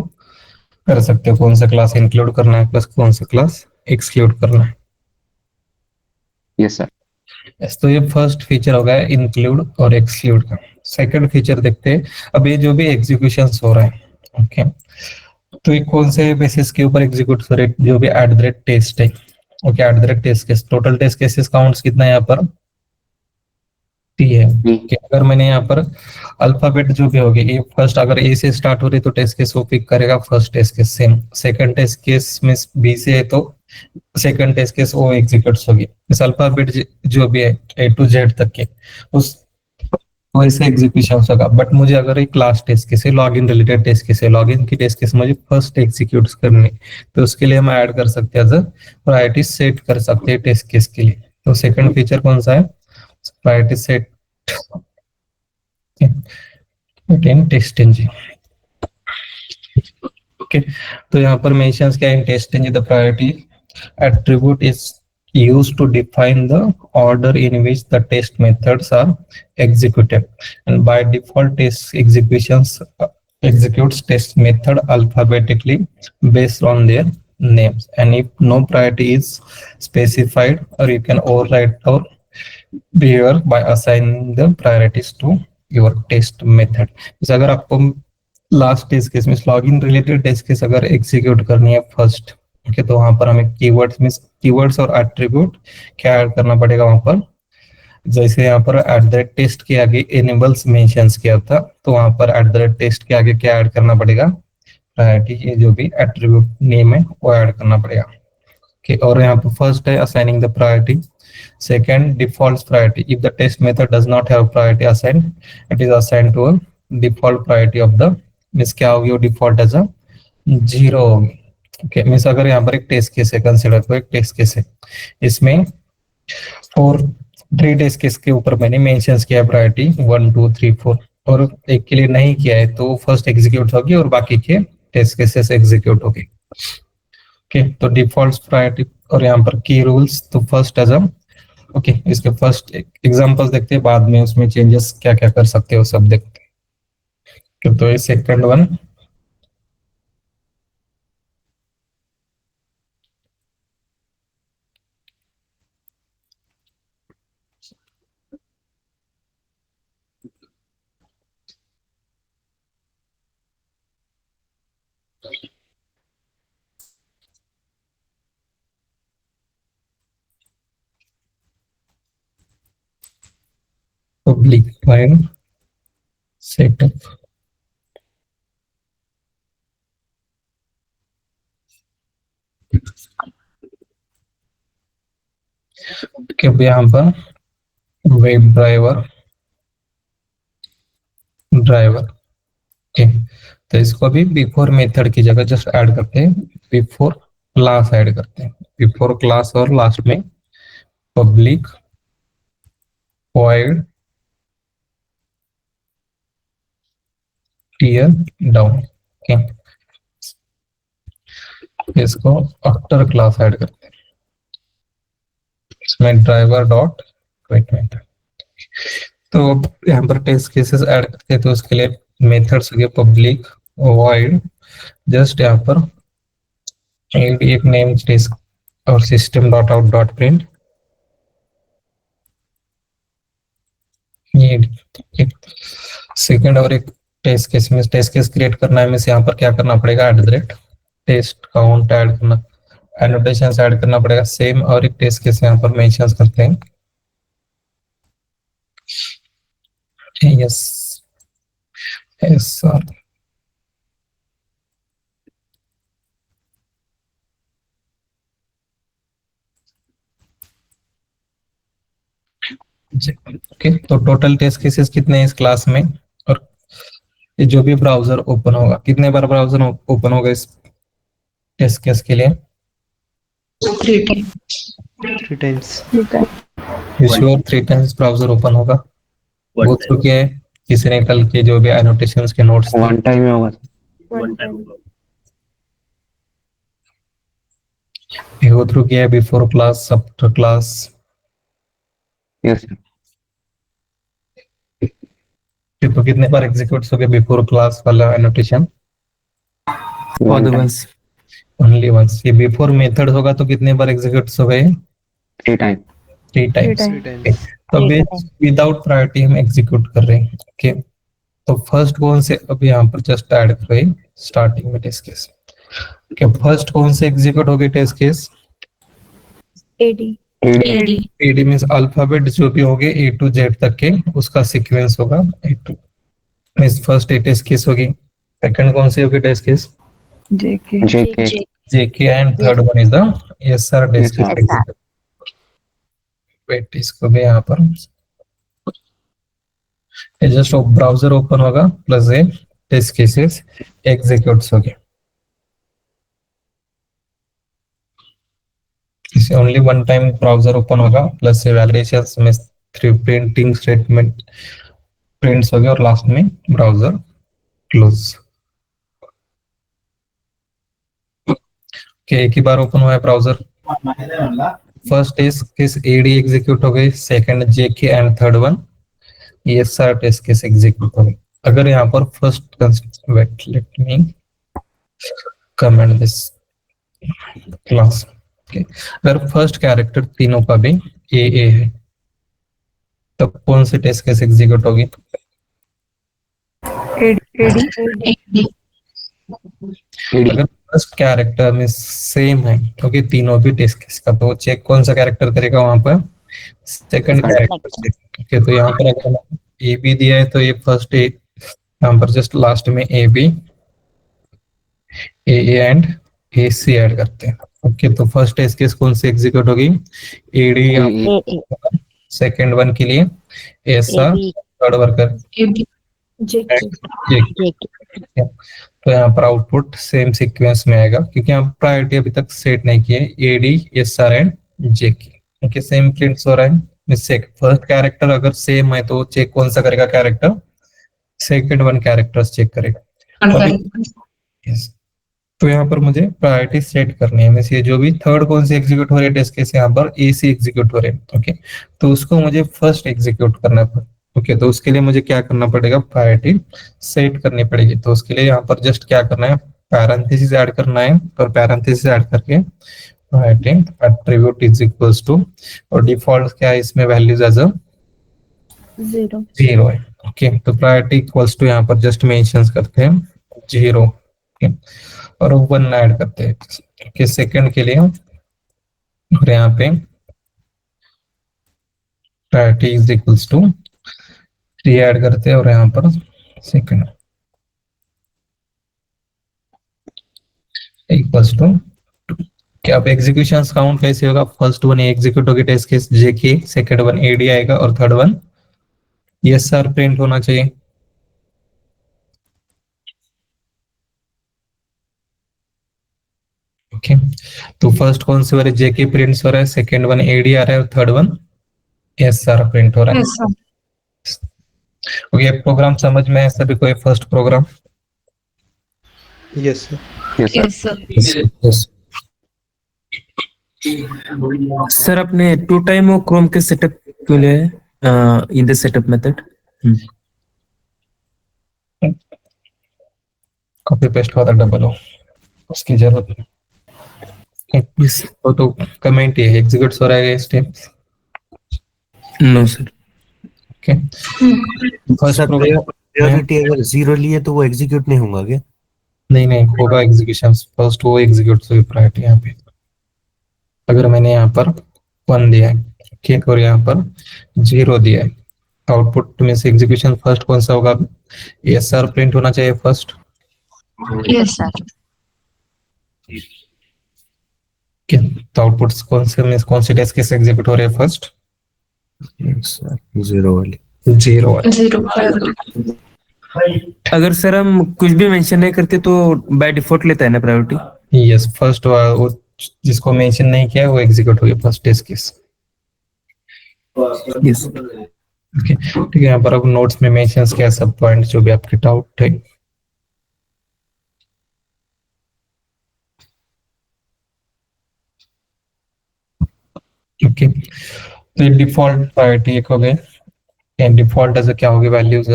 कर सकते हो, कौन सा क्लास इंक्लूड करना है प्लस कौन सा क्लास एक्सक्लूड करना है। Yes sir. तो ये फर्स्ट फीचर हो गया इंक्लूड और एक्सक्लूड का। सेकंड फीचर देखते हैं। अब ये जो भी एग्जीक्यूशन हो रहा है, ओके, तो ये कौन से बेसिस के ऊपर एग्जीक्यूट हो रहे हैं? जो भी @टेस्ट है। Okay, @test case, total test cases counts कितना है यहाँ पर? 3 है। ओके, अगर मैंने यहाँ पर अल्फाबेट जो भी होगी ये फर्स्ट अगर A से स्टार्ट हो रही तो टेस्ट केस वो पिक करेगा first test case same. Second test case में B से है तो सेकंड टेस्ट केस वो एग्जीक्यूट होगी। इस अल्फाबेट जो भी है A to Z तक के उस वैसे एग्जीक्यूशन होगा। बट मुझे अगर एक क्लास टेस्ट केस है, लॉगिन रिलेटेड टेस्ट केस है, लॉगिन की टेस्ट केस मुझे फर्स्ट एग्जीक्यूट करनी तो उसके लिए हम ऐड कर सकते हैं प्रायोरिटी सेट कर सकते हैं टेस्ट केस के लिए। तो सेकंड फीचर कौन सा है? Priority set test engine. Okay, तो यहाँ पर मेंशंस क्या है? Test engine the priority attribute is used to define the order in which the test methods are executed, and by default test executes test method alphabetically based on their names, and if no priority is specified, or you can override or behavior by assigning the priorities to your test method। जैसे अगर आपको last test case में login related test case अगर execute करनी है first, okay, तो वहां पर हमें कीवर्ड्स और एट्रीब्यूट क्या ऐड करना पड़ेगा? वहां पर जैसे यहाँ पर @टेस्ट के आगे एनेबल्स मेंशंस किया था, तो वहां पर @टेस्ट के आगे क्या ऐड करना पड़ेगा, प्रायोरिटी, ये जो भी एट्रीब्यूट नेम है वो ऐड करना पड़ेगा। ओके, और यहाँ पर फर्स्ट है assigning the priority, second default priority, if the test method does not have priority assigned it is assigned to default priority of the, means क्या होगी, वो डिफॉल्ट एज अ 0 होगी। ओके, मींस अगर यहाँ पर एक टेस्ट केस है, consider करो एक टेस्ट केस है, इसमें 3 टेस्ट केस के ऊपर मैंने मेंशंस किया प्रायोरिटी 1 2 3 4, और एक के लिए नहीं किया है तो फर्स्ट एग्जीक्यूट होगी और बाकी के टेस्ट केसेस एग्जीक्यूट होगी। ओके, तो डिफॉल्ट प्रायोरिटी और यहाँ पर की रूल्स, तो फर्स्ट एज अ, ओके, इसके फर्स्ट एग्जांपल्स देखते हैं, बाद में उसमें चेंजेस क्या क्या कर सकते हो सब देखते हैं। तो ये second one, public file setup, कि यहाँ पर वेब ड्राइवर ओके, तो इसको अभी बिफोर मेथड की जगह जस्ट ऐड करते हैं, बिफोर क्लास ऐड करते हैं, बिफोर क्लास और लास्ट में public void tear down. Okay, इसको आफ्टर क्लास ऐड करते हैं, इसमें ड्राइवर डॉट वेट मेथड। तो यहाँ पर टेस्ट केसेस ऐड करते हैं, तो उसके लिए मेथड्स के पब्लिक वॉइड, जस्ट यहाँ पर एक नेम टेस्ट और system dot out dot print, ये सेकंड, और एक टेस्ट केस में टेस्ट केस क्रिएट करना है, यहाँ पर क्या करना पड़ेगा, टेस्ट काउंट ऐड करना, एनोटेशंस ऐड करना पड़ेगा सेम, और एक टेस्ट केस यहाँ पर मेंशंस करते हैं, यस सर, ओके। तो टोटल टेस्ट केसेस कितने हैं इस क्लास में, और ये जो भी ब्राउजर ओपन होगा, कितने बार ब्राउजर ओपन होगा इस टेस्ट केस के लिए, 3 times. Sure 3 times browser open होगा। वो थ्रू किया है किसी ने कल के जो भी एनोटेशंस के नोट्स, वन टाइम में होगा। वन टाइम होगा। वो थ्रू किया है before class, after class, yes sir. तो कितने बार एग्जीक्यूट हो गया बिफोर क्लास वाला एनोटेशन, ओनली वंस। ये बिफोर मेथड होगा तो कितने बार एग्जीक्यूट हो गए, 3 टाइम। 3 टाइम्स। 3 times. तो विदाउट प्रायोरिटी हम एग्जीक्यूट कर रहे हैं। ओके, तो फर्स्ट कौन से, अभी यहाँ पर जस्ट ऐड कर रहे हैं स्टार्टिंग में टेस्ट केस। ओके, फर्स्ट कौन से एग्जीक्यूट हो गए test case, AD. AD means alphabet जो भी होंगे A to Z तक के उसका सीक्वेंस होगा। A2 means first test case होगी, सेकंड कौन सी होगी test case, JK. JK, and third one is the SR test case. Wait, इसको भी यहाँ पर जस्ट ब्राउजर ओपन होगा plus a test cases executes हो गए। इसे only one time browser open होगा प्लस से वैलिडेशंस में 3 प्रिंटिंग स्टेटमेंट प्रिंट्स हो गए, और लास्ट में ब्राउजर क्लोज। एक ही बार ओपन हुआ है browser, first test case AD execute हो गई, second JK and third one SR test case execute हो गई। अगर यहाँ पर first, wait let me comment this class. Okay, अगर फर्स्ट कैरेक्टर तीनों का भी AA है तब कौन सी टेस्ट केस एग्जीक्यूट होगी, AD. अगर फर्स्ट कैरेक्टर में सेम है क्योंकि तीनों भी टेस्ट केस का, तो चेक कौन सा कैरेक्टर करेगा वहां पर, सेकंड कैरेक्टर। ओके, तो यहाँ पर अगर ए बी दिया है तो ये फर्स्ट ए, यहाँ पर जस्ट लास्ट में A B A and A C add करते हैं। ओके, तो फर्स्ट टेस्ट केस कौन सी एग्जीक्यूट होगी? एडी ए सेकंड वन के लिए, ऐसा थर्ड वर्कर JK. तो यहाँ पर आउटपुट सेम सीक्वेंस में आएगा क्योंकि यहाँ प्रायोरिटी अभी तक सेट नहीं की है, AD S R and J की। ओके, सेम प्रिंट्स हो रहा है। मिस्टेक, फर्स्ट कैरेक्टर अगर सेम है तो चेक कौन सा करेगा character? Second one characters check करेगा। Yes. तो यहाँ पर मुझे प्रायोरिटी सेट करनी है। मीन्स ये जो भी थर्ड कौन सी एग्जीक्यूट हो रही है टेस्ट केस, यहाँ पर ए सी एग्जीक्यूट हो रहे हैं। ओके, तो उसको मुझे फर्स्ट एग्जीक्यूट करना है। ओके, तो उसके लिए मुझे क्या करना पड़ेगा? प्रायोरिटी सेट करनी पड़ेगी। तो उसके लिए यहाँ पर जस्ट क्या करना है? पैरेंथेसिस ऐड करना है, और पैरेंथेसिस ऐड करके priority attribute is equals to, और डिफॉल्ट क्या है इसमें वैल्यूज एज अ 0 है। ओके, तो प्रायोरिटी इक्वल्स टू यहाँ पर जस्ट मेंशंस करते हैं 0, और 1 ऐड करते हैं कि सेकंड के लिए, और यहाँ पे priority is equals to 3 add करते हैं, और यहाँ पर सेकंड इक्वल्स टू क्या? अब एग्जीक्यूशन काउंट कैसे होगा? फर्स्ट वन एग्जीक्यूट होगी टेस्ट केस जे की, सेकंड वन एडी आएगा, और third one yes sir print होना चाहिए। ओके, तो फर्स्ट कौन से वाले जे के प्रिंट्स हो रहा है, सेकंड वन एडी आ रहा है, और third one S R print हो रहा है। ओके, प्रोग्राम समझ में है सभी को? First program yes sir. Yes sir. yes. Sir अपने टू टाइम और क्रोम के सेटअप के लिए in the setup method copy paste हुआ था डबल हो, उसकी जरूरत नहीं। तो कमेंट ये एग्जीक्यूट हो रहा है step. No sir. Okay, first program priority अगर 0 लिए तो वो एग्जीक्यूट नहीं होगा क्या? नहीं होगा एग्जीक्यूशन, फर्स्ट वो एग्जीक्यूट हुई प्रायोरिटी। यहाँ पे अगर मैंने यहाँ पर 1 दिया है, ठीक, और यहाँ पर 0 दिया है, आउटपुट में से एग्जीक्यूशन फर्स्ट कौन सा होगा? एस आर प्रिंट होना चाहिए फर्स्ट। Yes, sir. तो आउटपुट कौन से में कौन से टेस्ट केस एग्जीक्यूट हो रहे हैं फर्स्ट? सर 0 वाली। 0 अगर सर हम कुछ भी मेंशन नहीं करते तो बाय डिफॉल्ट लेता है ना प्रायोरिटी? यस, फर्स्ट वो जिसको मेंशन नहीं किया है वो एग्जीक्यूट हो गया first test case. Yes. Okay, ठीक है, यहाँ पर अब नोट्स में मेंशंस किया सब पॉइंट जो भी आपके डाउट है। ओके, तो डिफॉल्ट प्रायोरिटी एक हो गए, एंड डिफॉल्ट ऐसे क्या होगी? वैल्यूज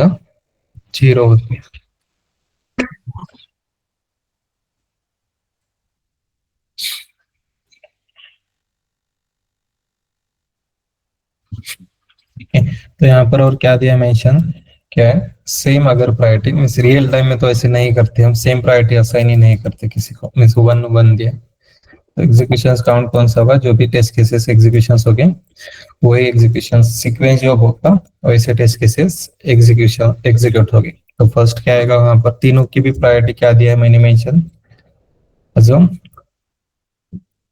0 होगी। तो यहाँ पर और क्या दिया मेंशन? क्या है? सेम अगर प्रायोरिटी मीन्स रियल टाइम में तो ऐसे नहीं करते हम, सेम प्रायोरिटी असाइन ही नहीं करते किसी को। मीन्स 1 दिया तो एग्जीक्यूशन काउंट कौन सा होगा? जो भी टेस्ट केसेस एग्जीक्यूशन हो गए वही एग्जीक्यूशन सीक्वेंस जो होगा वैसे टेस्ट केसेस एग्जीक्यूट हो गए। तो फर्स्ट क्या आएगा? वहां पर तीनों की भी प्रायोरिटी क्या दिया है मैंने मेंशन, जो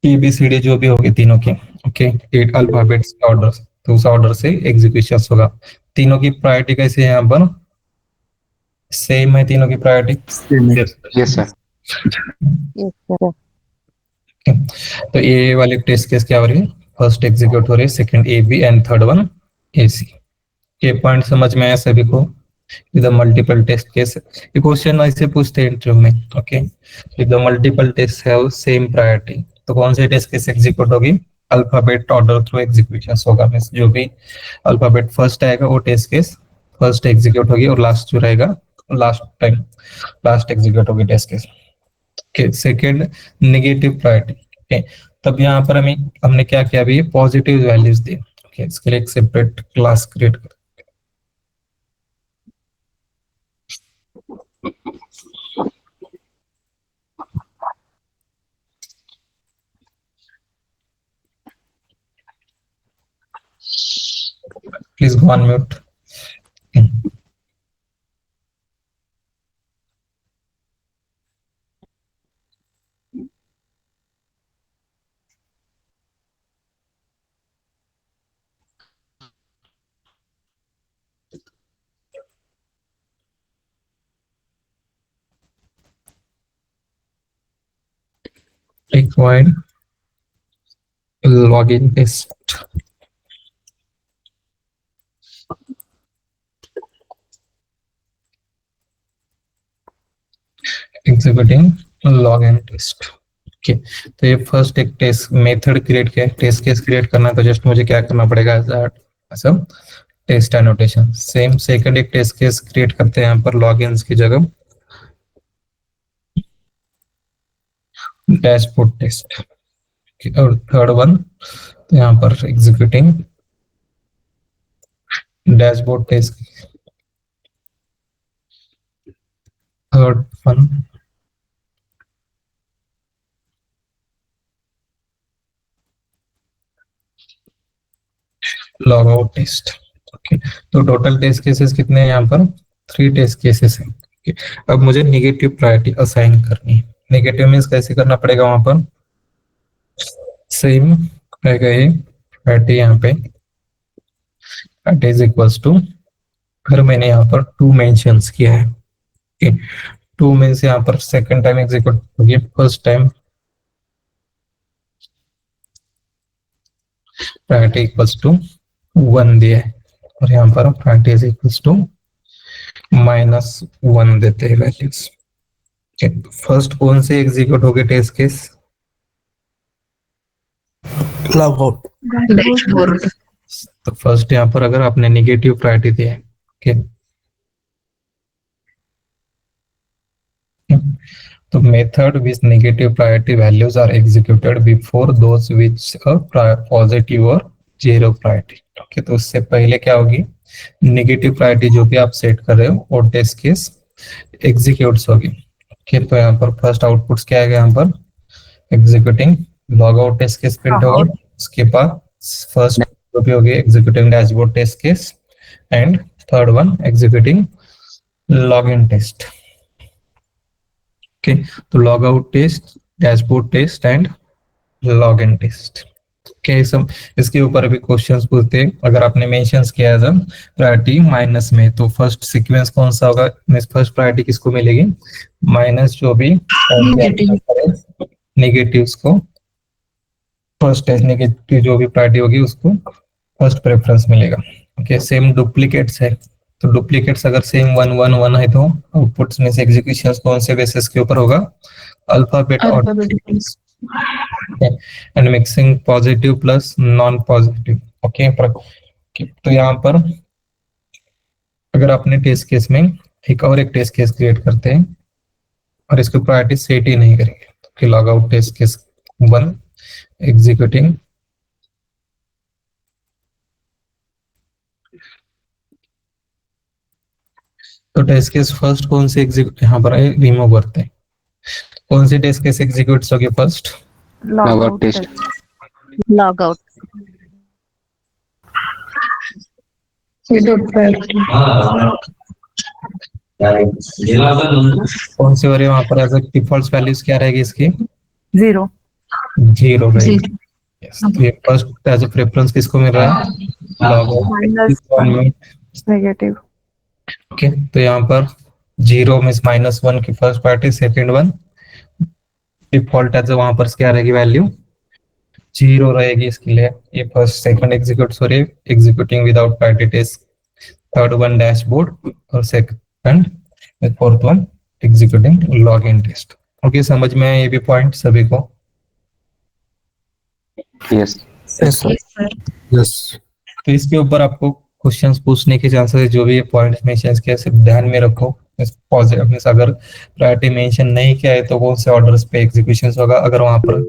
ABCD जो भी होगी तीनों की। ओके, 8 अल्फाबेट्स का ऑर्डर, तो उस ऑर्डर से एग्जीक्यूशन होगा। तीनों की प्रायोरिटी कैसे है? यहाँ पर सेम है तीनों की प्रायोरिटी। Yes sir. तो ए वाले टेस्ट केस क्या हो रही है? फर्स्ट एग्जीक्यूट हो रही है, second A B and third one A C. ये पॉइंट समझ में आया सभी को? विद मल्टीपल टेस्ट केस ये क्वेश्चन ऐसे पूछते हैं इंटरव्यू में। Okay, with multiple test have same priority, तो कौन से टेस्ट केस एग्जीक्यूट होगी? अल्फाबेट ऑर्डर थ्रू एग्जीक्यूशन होगा। मींस जो भी अल्फाबेट फर्स्ट आएगा वो टेस्ट केस फर्स्ट एग्जीक्यूट होगी, और लास्ट जो रहेगा लास्ट एग्जीक्यूट होगी test case. Okay, second negative priority. Okay, तब यहाँ पर हमने क्या किया? अभी पॉजिटिव वैल्यूज दी। ओके, इसके लिए एक सेपरेट क्लास क्रिएट कर। Please go on mute. Required login test. Executing login test. Okay तो ये फर्स्ट एक टेस्ट मेथड क्रिएट किया, टेस्ट केस क्रिएट करना है तो जस्ट मुझे क्या करना पड़ेगा ऐसा टेस्ट एनोटेशन। सेम सेकंड एक टेस्ट केस क्रिएट करते हैं यहाँ पर लॉगिन्स की जगह डैशबोर्ड टेस्ट। और थर्ड वन तो यहाँ पर executing dashboard test. Third one log out test. Okay तो टोटल टेस्ट केसेस कितने हैं यहाँ पर? 3 टेस्ट केसेस हैं। okay. अब मुझे नेगेटिव प्रायोरिटी असाइन करनी है। नेगेटिव मीन्स कैसे करना पड़ेगा? वहां पर सेम रहेगा ये प्रायोरिटी यहाँ पे दैट इज इक्वल्स टू, फिर मैंने यहाँ पर 2 मेंशंस किया है। ओके 2 मीन्स यहाँ पर सेकंड टाइम एग्जीक्यूट होगी, first time priority equals to 1 दिया है और यहाँ पर प्रायोरिटी इज इक्वल्स टू -1 देते हैं वैल्यूज। फर्स्ट कौन से एग्जीक्यूट हो गए test case? Log out. Dashboard. तो फर्स्ट यहाँ पर अगर आपने नेगेटिव प्रायोरिटी दिया है, ओके तो method with negative priority values are executed before those which positive और 0 प्रायोरिटी। ओके तो उससे पहले क्या होगी? नेगेटिव प्रायोरिटी जो भी आप सेट कर रहे हो वो टेस्ट केस एग्जीक्यूट्स होगी। ओके तो यहाँ पर फर्स्ट आउटपुट्स क्या आएगा? यहाँ पर executing log out test case print होगा, उसके बाद फर्स्ट जो भी होगी executing dashboard test case and third one executing login test. Okay तो log out test, dashboard test and login test. Okay सब इसके ऊपर भी क्वेश्चंस पूछते हैं। अगर आपने मेंशंस किया था प्रायोरिटी माइनस में तो फर्स्ट सीक्वेंस कौन सा होगा? फर्स्ट प्रायोरिटी किसको मिलेगी? माइनस जो भी नेगेटिव्स को फर्स्ट नेगेटिव जो भी प्रायोरिटी होगी उसको फर्स्ट प्रेफरेंस मिलेगा। ओके सेम डुप्लीकेट्स है तो डुप्लीकेट्स अगर सेम 1 1 1 है तो आउटपुट्स में से एग्जीक्यूशन कौन से बेसिस के ऊपर होगा? अल्फाबेट और and mixing positive plus non positive. Okay तो यहाँ पर अगर आपने टेस्ट केस में एक और एक टेस्ट केस क्रिएट करते हैं और इसको प्रायोरिटी सेट ही नहीं करेंगे तो log out test case 1 executing तो टेस्ट केस फर्स्ट कौन से एग्जीक्यूट यहाँ पर रिमूव करते हैं? कौन सी टेस्ट केस एग्जीक्यूट होगी first? Log out test. log out Without priority. कौन सी हो रही है वहां पर? एज डिफॉल्ट वैल्यूज क्या रहेगी इसकी? 0. 0 रहेगी। यस तो ये फर्स्ट एज अ प्रेफरेंस किसको मिल रहा है? Log Minus negative. ओके तो यहाँ पर 0 मींस -1 की first priority, second one default as वहां पर क्या रहेगी वैल्यू? 0 रहेगी इसके लिए। ये फर्स्ट सेकंड एग्जीक्यूट हो रही है executing without priority test, third one dashboard और second fourth one executing login test. Okay समझ में आया ये भी पॉइंट सभी को? यस यस तो इसके ऊपर आपको क्वेश्चंस पूछने के चांसेस जो भी ये पॉइंट्स मेंशन किया सिर्फ ध्यान में रखो। पॉजिटिव मींस अगर प्रायोरिटी मेंशन नहीं किया है तो कौन से ऑर्डर्स पे एग्जीक्यूशन होगा? अगर वहां पर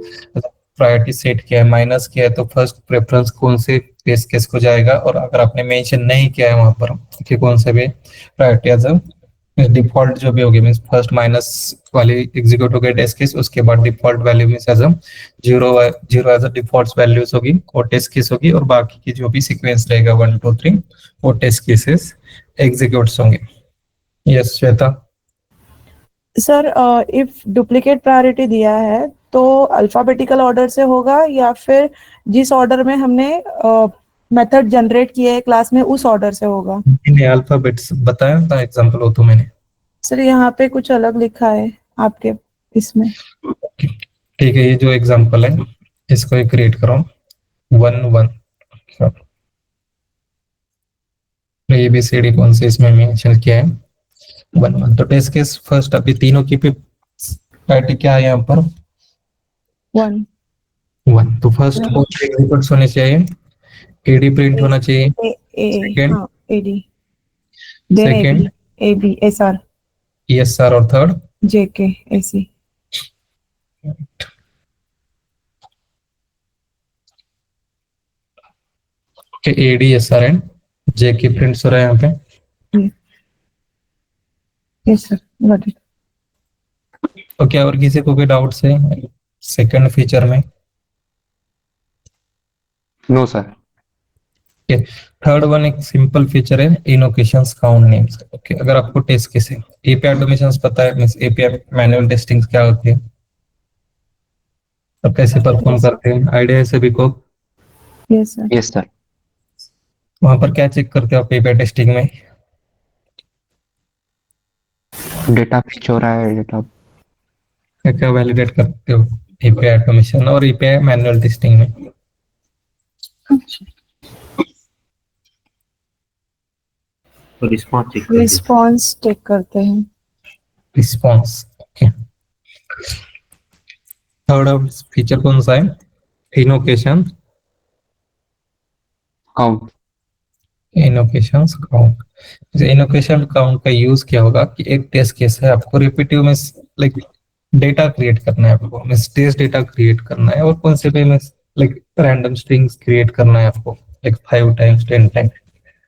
प्रायोरिटी सेट किया है, माइनस किया है तो फर्स्ट प्रेफरेंस कौन से टेस्ट केस को जाएगा? और अगर आपने मेंशन नहीं किया है वहां पर कि कौन से भी प्रायोरिटी एज डिफॉल्ट जो भी होगी मीन्स फर्स्ट माइनस वाली एग्जीक्यूट हो गई टेस्ट केस, उसके बाद default value means as zero zero as a default values होगी वो टेस्ट केस होगी, और बाकी की जो भी सीक्वेंस रहेगा 1 2 3 वो टेस्ट केसेस एग्जीक्यूट्स होंगे। Yes Shweta. Sir if duplicate priority दिया है तो अल्फाबेटिकल ऑर्डर से होगा या फिर जिस ऑर्डर में हमने मेथड जनरेट किया है क्लास में उस ऑर्डर से होगा? मैंने अल्फाबेट्स बताया था, एग्जांपल हो तो मैंने। सर यहाँ पे कुछ अलग लिखा है आपके इसमें। ठीक है, ये जो एग्जांपल है इसको एक क्रिएट करो 1 1 ABCD कौन से इसमें मेंशन किया है 1 1। तो टेस्ट केस फर्स्ट अभी तीनों की प्रायोरिटी क्या है यहाँ पर 1 1। तो फर्स्ट एग्जीक्यूट्स होने चाहिए, एडी प्रिंट होना चाहिए, second AD, second AB SR ESR, और third JK AC. Okay, AD SR and JK prints हो रहा है यहाँ पे। Yes sir, got it. तो क्या और किसी को कोई डाउट्स है सेकंड फीचर में? No sir. थर्ड वन एक सिंपल फीचर है इनोकेशंस काउंट नेम्स। ओके, अगर आपको टेस्ट केस है एपीआई ऑटोमेशंस पता है, मींस एपीआई मैनुअल टेस्टिंग क्या होती है और कैसे परफॉर्म करते हैं, आइडिया है सभी को? Yes sir. Yes sir. वहां पर क्या चेक करते हो आप एपीआई टेस्टिंग में? डेटा फिच हो रहा है, डेटा क्या क्या वैलिडेट करते हो एपीआई ऑटोमेशन और एपीआई मैनुअल टेस्टिंग में? रिस्पॉन्स चेक करते हैं। रिस्पॉन्स। ओके, थर्ड फीचर कौन सा है? इनोकेशन काउंट। इनोकेशंस काउंट। इनोकेशन काउंट का यूज क्या होगा कि एक टेस्ट केस है, आपको रिपीटिव में लाइक डेटा क्रिएट करना है, आपको मींस टेस्ट डेटा क्रिएट करना है, और कौन से पे में लाइक रैंडम स्ट्रिंग्स क्रिएट करना है आपको लाइक 5 टाइम्स 10 टाइम्स।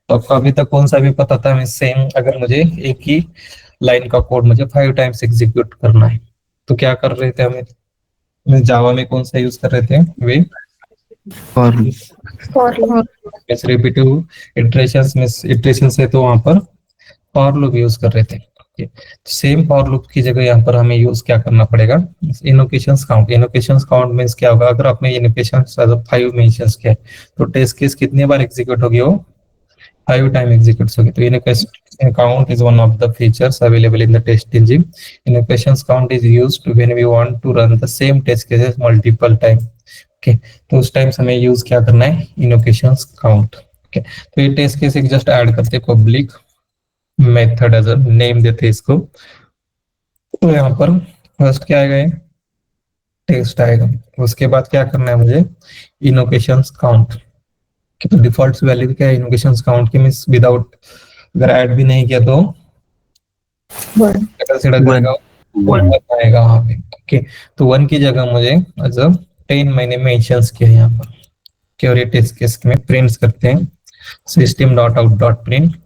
तो आपको अभी तक कौन सा भी पता था मींस सेम, अगर मुझे एक ही लाइन का कोड मुझे 5 टाइम्स एग्जीक्यूट करना है तो क्या कर रहे थे हमें जावा में कौन सा यूज कर रहे थे वे और रिपीटिव इटरेशंस में इटरेशन से, तो वहां पर फॉर लूप यूज कर रहे थे। सेम फॉर लूप की जगह यहाँ पर हमें यूज क्या करना पड़ेगा? इनोकेशंस काउंट। इनोकेशंस काउंट मींस क्या होगा? अगर आपने इनोकेशंस 5 मेंशंस किया तो टेस्ट केस कितने बार एग्जीक्यूट होगी? वो 5 टाइम एग्जीक्यूट होगी। तो invocation count is one of the features available in the test engine. Invocations count is used when we want to run the same test cases multiple time. Okay, तो उस time हमें use क्या करना है? Invocations count. Okay, तो ये test case एक just add करते public method as a name देते इसको। तो यहाँ पर फर्स्ट क्या आएगा? टेस्ट आएगा। उसके बाद क्या करना है मुझे? इनोकेशंस काउंट। तो डिफॉल्ट वैल्यू क्या है इनोकेशंस काउंट की? मींस विदाउट अगर ऐड भी नहीं किया तो कंसीडर करेगा 1 आएगा वहां पे। ओके, तो 1 की जगह मुझे एज अ 10 मैंने मेंशंस किया यहाँ पर कि और ये टेस्ट केस में प्रिंट्स करते हैं system.out.print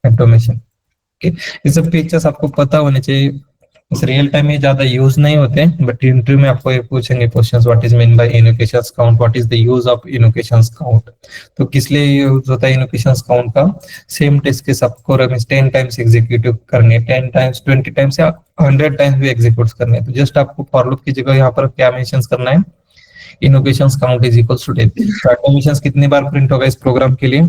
ऑटोमेशन। ओके, ये सब फीचर्स आपको पता होने चाहिए। इस रियल टाइम में ज्यादा यूज नहीं होते, बट इंटरव्यू में आपको ये पूछेंगे questions, what is mean by invocations count, what is the use of invocations count. तो किस लिए यूज होता है इनोकेशंस काउंट का? सेम टेस्ट केस आपको 10 टाइम्स एग्जीक्यूट करने, 10 टाइम्स 20 टाइम्स या 100 टाइम्स भी एग्जीक्यूट करने। तो जस्ट आपको फॉर लूप की जगह यहाँ पर क्या मेंशन करना है? Invocations count is equals to 10। तो ऑटोमेशंस कितनी बार प्रिंट होगा इस प्रोग्राम के लिए?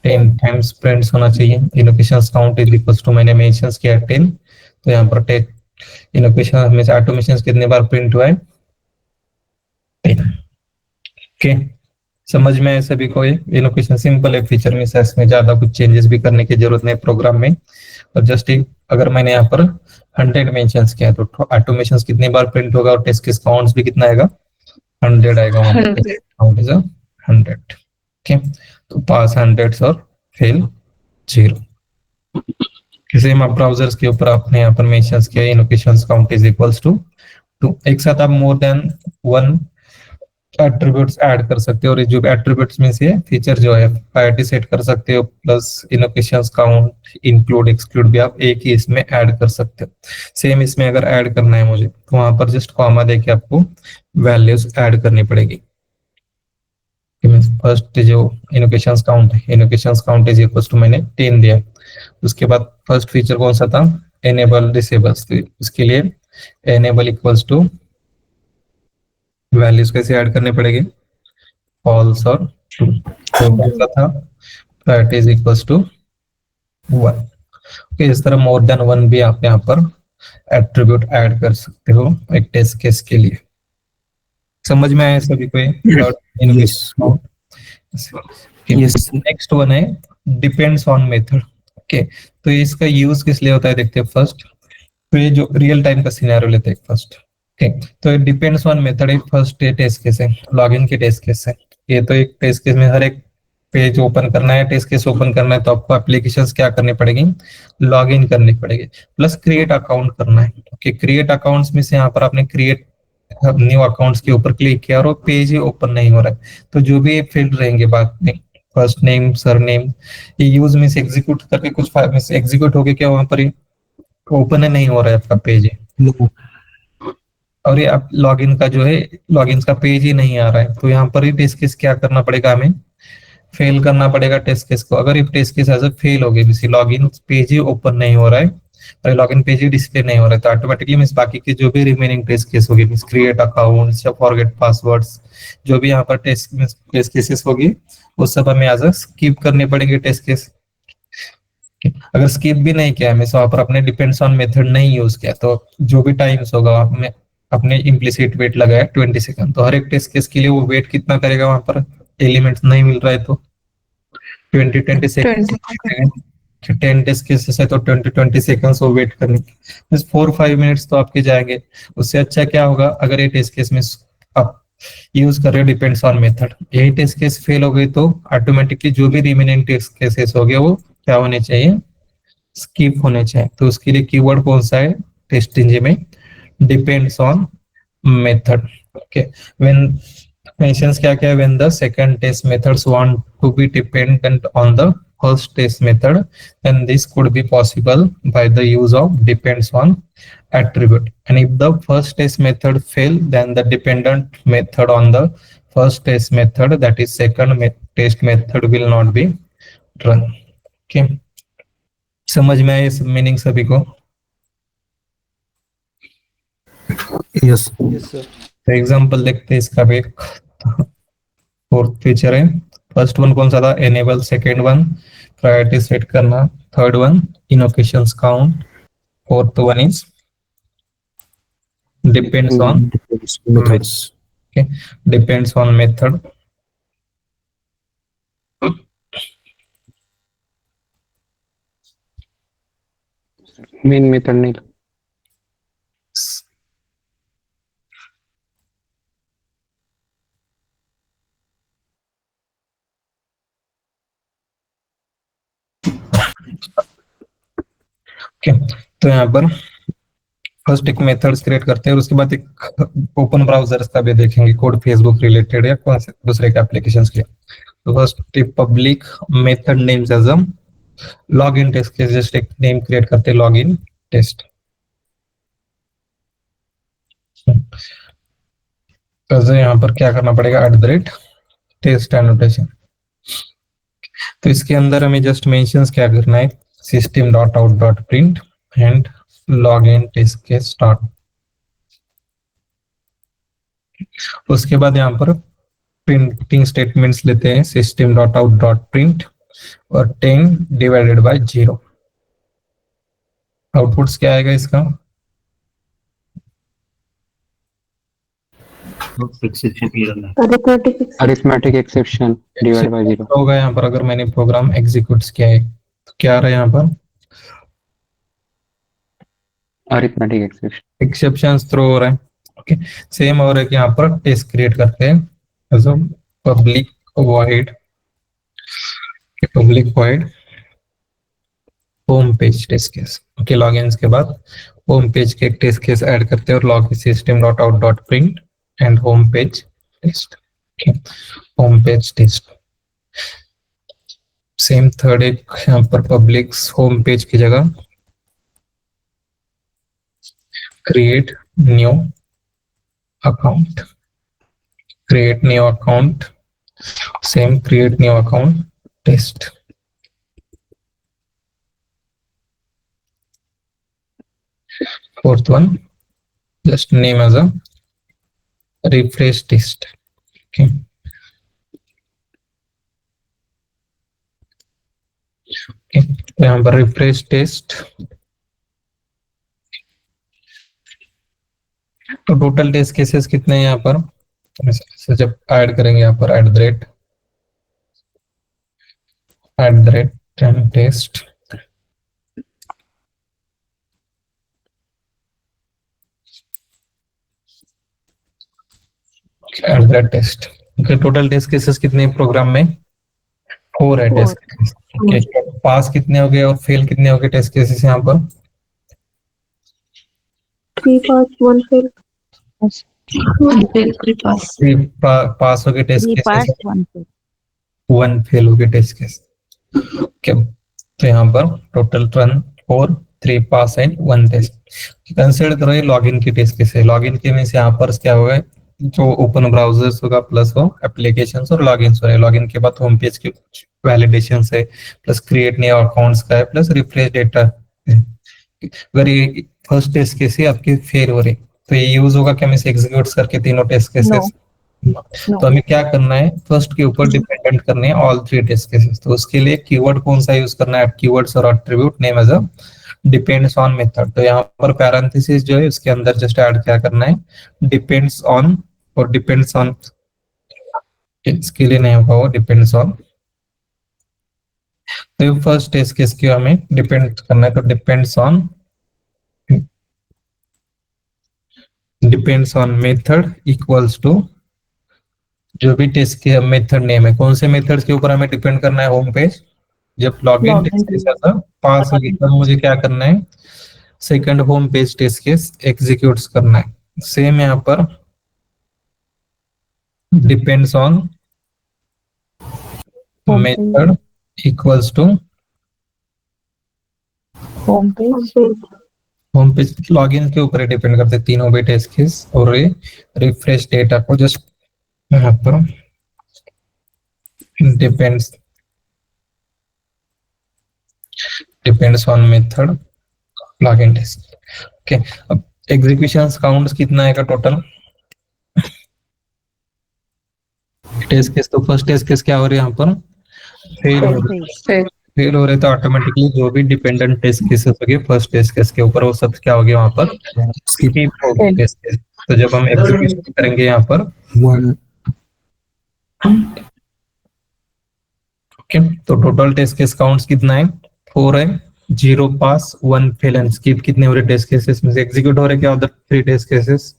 10 टाइम्स प्रिंट्स होना चाहिए। इनोकेशंस काउंट इज इक्वल्स टू मैंने मेंशंस किया 10, तो यहाँ पर इनोकेशन हमेशा ऑटोमेशंस कितने बार प्रिंट हुआ है? 10। ओके, समझ में आए सभी को? ये इनोकेशन सिंपल है फीचर में, इसमें ज्यादा कुछ चेंजेस भी करने की जरूरत नहीं प्रोग्राम में। और जस्ट अगर मैंने यहाँ पर 100 मेंशंस किया तो ऑटोमेशंस कितनी बार प्रिंट होगा और टेस्ट केस काउंट्स भी कितना आएगा? 100 आएगा। Count is 100। ओके, तो पास 100 और फेल 0। सेम आप ब्राउजर्स के ऊपर आपने यहाँ पर मेंशंस किया इनोकेशंस काउंट इज इक्वल्स टू 2। एक साथ आप मोर देन 1 एट्रीब्यूट्स ऐड कर सकते हो, और ये जो एट्रीब्यूट्स में से फीचर जो है प्रायोरिटी सेट कर सकते हो, प्लस इनोकेशंस काउंट इंक्लूड एक्सक्लूड भी आप एक ही इसमें ऐड कर सकते हो। सेम इसमें अगर ऐड करना है मुझे तो वहां पर जस्ट कॉमा देके आपको वैल्यूज ऐड करनी पड़ेगी। फर्स्ट जो इनोकेशंस काउंट है, invocations count is equal to मैंने 10 दिया। उसके बाद फर्स्ट फीचर कौन सा था, एनेबल डिसेबल्स, इसके लिए एनेबल इक्वल्स टू वैल्यूज कैसे ऐड करने पड़ेंगे, फॉल्स और ट्रू। तो कौन सा था, priority is equals to 1। Okay, इस तरह मोर देन 1 भी आप यहाँ पर एट्रीब्यूट ऐड कर सकते हो एक टेस्ट केस के लिए। समझ में आया सभी को? Yes. नेक्स्ट वन है डिपेंड्स ऑन मेथड। ओके, तो इसका यूज किस लिए होता है देखते हैं फर्स्ट। तो ये जो रियल टाइम का सिनेरियो लेते हैं फर्स्ट। ओके, तो ये डिपेंड्स ऑन मेथड एक फर्स्ट टेस्ट केस है, लॉगिन की टेस्ट केस है। ये तो एक टेस्ट केस में हर एक पेज ओपन करना है, टेस्ट केस ओपन करना है, तो आपको एप्लीकेशंस क्या करनी पड़ेगी, लॉगिन करनी पड़ेगी, प्लस क्रिएट अकाउंट करना है। ओके, क्रिएट अकाउंट्स में से यहाँ पर आपने क्रिएट न्यू अकाउंट्स के ऊपर क्लिक किया और वो पेज ही ओपन नहीं हो रहा है, तो जो भी फील्ड रहेंगे बाद में, फर्स्ट नेम सरनेम, ये यूज में से एग्जीक्यूट करके कुछ में से एग्जीक्यूट हो गया क्या, वहां पर ओपन ही नहीं हो रहा है आपका पेज है, और ये आप लॉगिन का जो है लॉगिन का पेज ही नहीं आ रहा है, तो यहाँ पर ही टेस्ट केस क्या करना पड़ेगा, हमें फेल करना पड़ेगा टेस्ट केस को। अगर ये टेस्ट केस ऐसे फेल हो गई, किसी लॉगिन पेज ही ओपन नहीं हो रहा है और लॉगिन पेज ही डिस्प्ले नहीं हो रहा है, तो ऑटोमेटिकली मींस बाकी के जो भी रिमेनिंग टेस्ट केस होगी, मींस क्रिएट अकाउंट्स या फॉरगेट पासवर्ड्स, जो भी यहाँ पर टेस्ट केसेस होगी वो सब हमें आज स्किप करने पड़ेंगे टेस्ट केस। अगर स्किप भी नहीं किया हमें, वहां पर अपने डिपेंड्स ऑन मेथड नहीं यूज किया, तो जो भी टाइम्स होगा आपने अपने इम्प्लिसिट वेट लगाया 20 सेकंड, तो हर एक टेस्ट केस के लिए वो वेट कितना करेगा, वहां पर एलिमेंट्स नहीं मिल रहा है तो 20 सेकंड, 10 टेस्ट केसेस है तो 20 सेकंड्स वो वेट करने, 4-5 मिनट्स तो आपके जाएंगे। उससे अच्छा क्या होगा, अगर ये टेस्ट केस में आप यूज कर रहे हो डिपेंड्स ऑन मेथड, यही टेस्ट केस फेल हो गई तो ऑटोमेटिकली जो भी रिमेनिंग टेस्ट केसेस हो गए वो क्या होने चाहिए, स्किप होने चाहिए। तो उसके लिए कीवर्ड कौन सा है टेस्ट इंजन में, depends on method. Okay, when mentions क्या क्या है, when the second test methods want to be dependent on the first test method, then this could be possible by the use of depends on attribute, and if the first test method fail, then the dependent method on the first test method, that is second test method, will not be run। okay, समझ में आया सब meaning सभी को? Yes. तो example देखते हैं इसका भी। फोर्थ फीचर है, फर्स्ट वन कौन सा था, enable, second one priority set करना, third one invocations count, fourth one is depends on Methods. Okay, depends on method. Main method नहीं, ओके, तो यहाँ पर फर्स्ट एक मेथड्स क्रिएट करते हैं और उसके बाद एक ओपन ब्राउजर्स का भी देखेंगे, कोड फेसबुक रिलेटेड या कौन से दूसरे के एप्लीकेशंस के। तो first public method names as a login test के, जस्ट एक नेम क्रिएट करते हैं लॉगिन टेस्ट। तो यहाँ पर क्या करना पड़ेगा, @टेस्ट एनोटेशन। तो इसके अंदर हमें जस्ट मेंशंस क्या करना है, system.out.print एंड लॉगिन टेस्ट के स्टार्ट। उसके बाद यहाँ पर प्रिंटिंग स्टेटमेंट्स लेते हैं, system.out.print और 10 डिवाइडेड बाय 0। आउटपुट्स क्या आएगा इसका, अरिथमेटिक एक्सेप्शन डिवाइड बाय 0 होगा। यहाँ पर अगर मैंने प्रोग्राम एग्जीक्यूट किया है तो क्या आ रहा है, यहाँ पर अरिथमेटिक एक्सेप्शन, एक्सेप्शंस थ्रो हो रहा है। ओके, सेम और है कि यहाँ पर टेस्ट क्रिएट करते हैं as public void home page test case. Okay, login के बाद होम पेज के एक टेस्ट केस ऐड करते हैं और log system.out.print and home page test. Home page test same third एक यहाँ पर पब्लिक होम पेज की जगह create new account same create new account test fourth one just name as a refresh test. Okay. तो यहाँ पर refresh test तो total test cases कितने हैं यहाँ पर तो जब ऐड करेंगे यहाँ पर at the rate test test total test cases कितने प्रोग्राम में 4 है टेस्ट केसेस ओके पास कितने हो गए और फेल कितने हो गए टेस्ट केसेस यहाँ पर 3 pass 1 fail. पास हो गए test Three cases pass, one fail. 1 fail हो गए टेस्ट केस ओके तो यहाँ पर total 4 3 pass and 1 test consider करो ये लॉगिन की टेस्ट केस है लॉगिन के में से यहाँ पर क्या होगा जो ओपन ब्राउजर्स होगा प्लस वो एप्लीकेशंस और लॉगिन्स हो रहे हैं लॉगिन के बाद होम पेज की वैलिडेशन है प्लस क्रिएट न्यू अकाउंट्स का है प्लस रिफ्रेश डेटा अगर ये फर्स्ट टेस्ट केस ही आपके फेल हो रहे तो ये यूज होगा क्या से एग्जीक्यूट करके तीनों टेस्ट केसेस तो हमें क्या करना है फर्स्ट के ऊपर डिपेंडेंट करने हैं ऑल 3 टेस्ट केसेस तो उसके लिए कीवर्ड कौन सा यूज करना है कीवर्ड्स और attribute name as a depends on method तो यहाँ पर पैरेंथेसिस जो है उसके अंदर जस्ट ऐड क्या करना है डिपेंड्स ऑन और डिपेंड्स ऑन इसके लिए नहीं होगा वो डिपेंड्स ऑन तो फर्स्ट टेस्ट केस के हमें डिपेंड करना है तो depends on method equals to जो भी टेस्ट के मेथड नेम है कौन से मेथड्स के ऊपर हमें डिपेंड करना है होम पेज जब लॉगिन टेस्ट केस आता पास हो गया तब मुझे क्या करना है second home page test case execute करना है सेम यहाँ पर depends on method equals to home page login के ऊपर डिपेंड करते तीनों भी टेस्ट केस और ये रिफ्रेश डेटा को जस्ट यहाँ पर depends on method login test okay अब एग्जीक्यूशंस काउंट्स कितना आएगा टोटल टेस्ट केस तो फर्स्ट टेस्ट केस क्या हो रहा है यहाँ पर फेल हो रहे तो ऑटोमेटिकली जो भी डिपेंडेंट टेस्ट केसेस हो गए फर्स्ट टेस्ट केस के ऊपर वो सब क्या हो गया वहां पर स्किप हो गए टेस्ट केस तो जब हम एग्जीक्यूशन करेंगे यहाँ पर ओके तो टोटल टेस्ट केस काउंट्स कितना है 4 है 0 पास 1 फेल एंड स्किप कितने हो रहे टेस्ट केसेस में से एग्जीक्यूट हो रहे क्या उधर 3 टेस्ट केसेस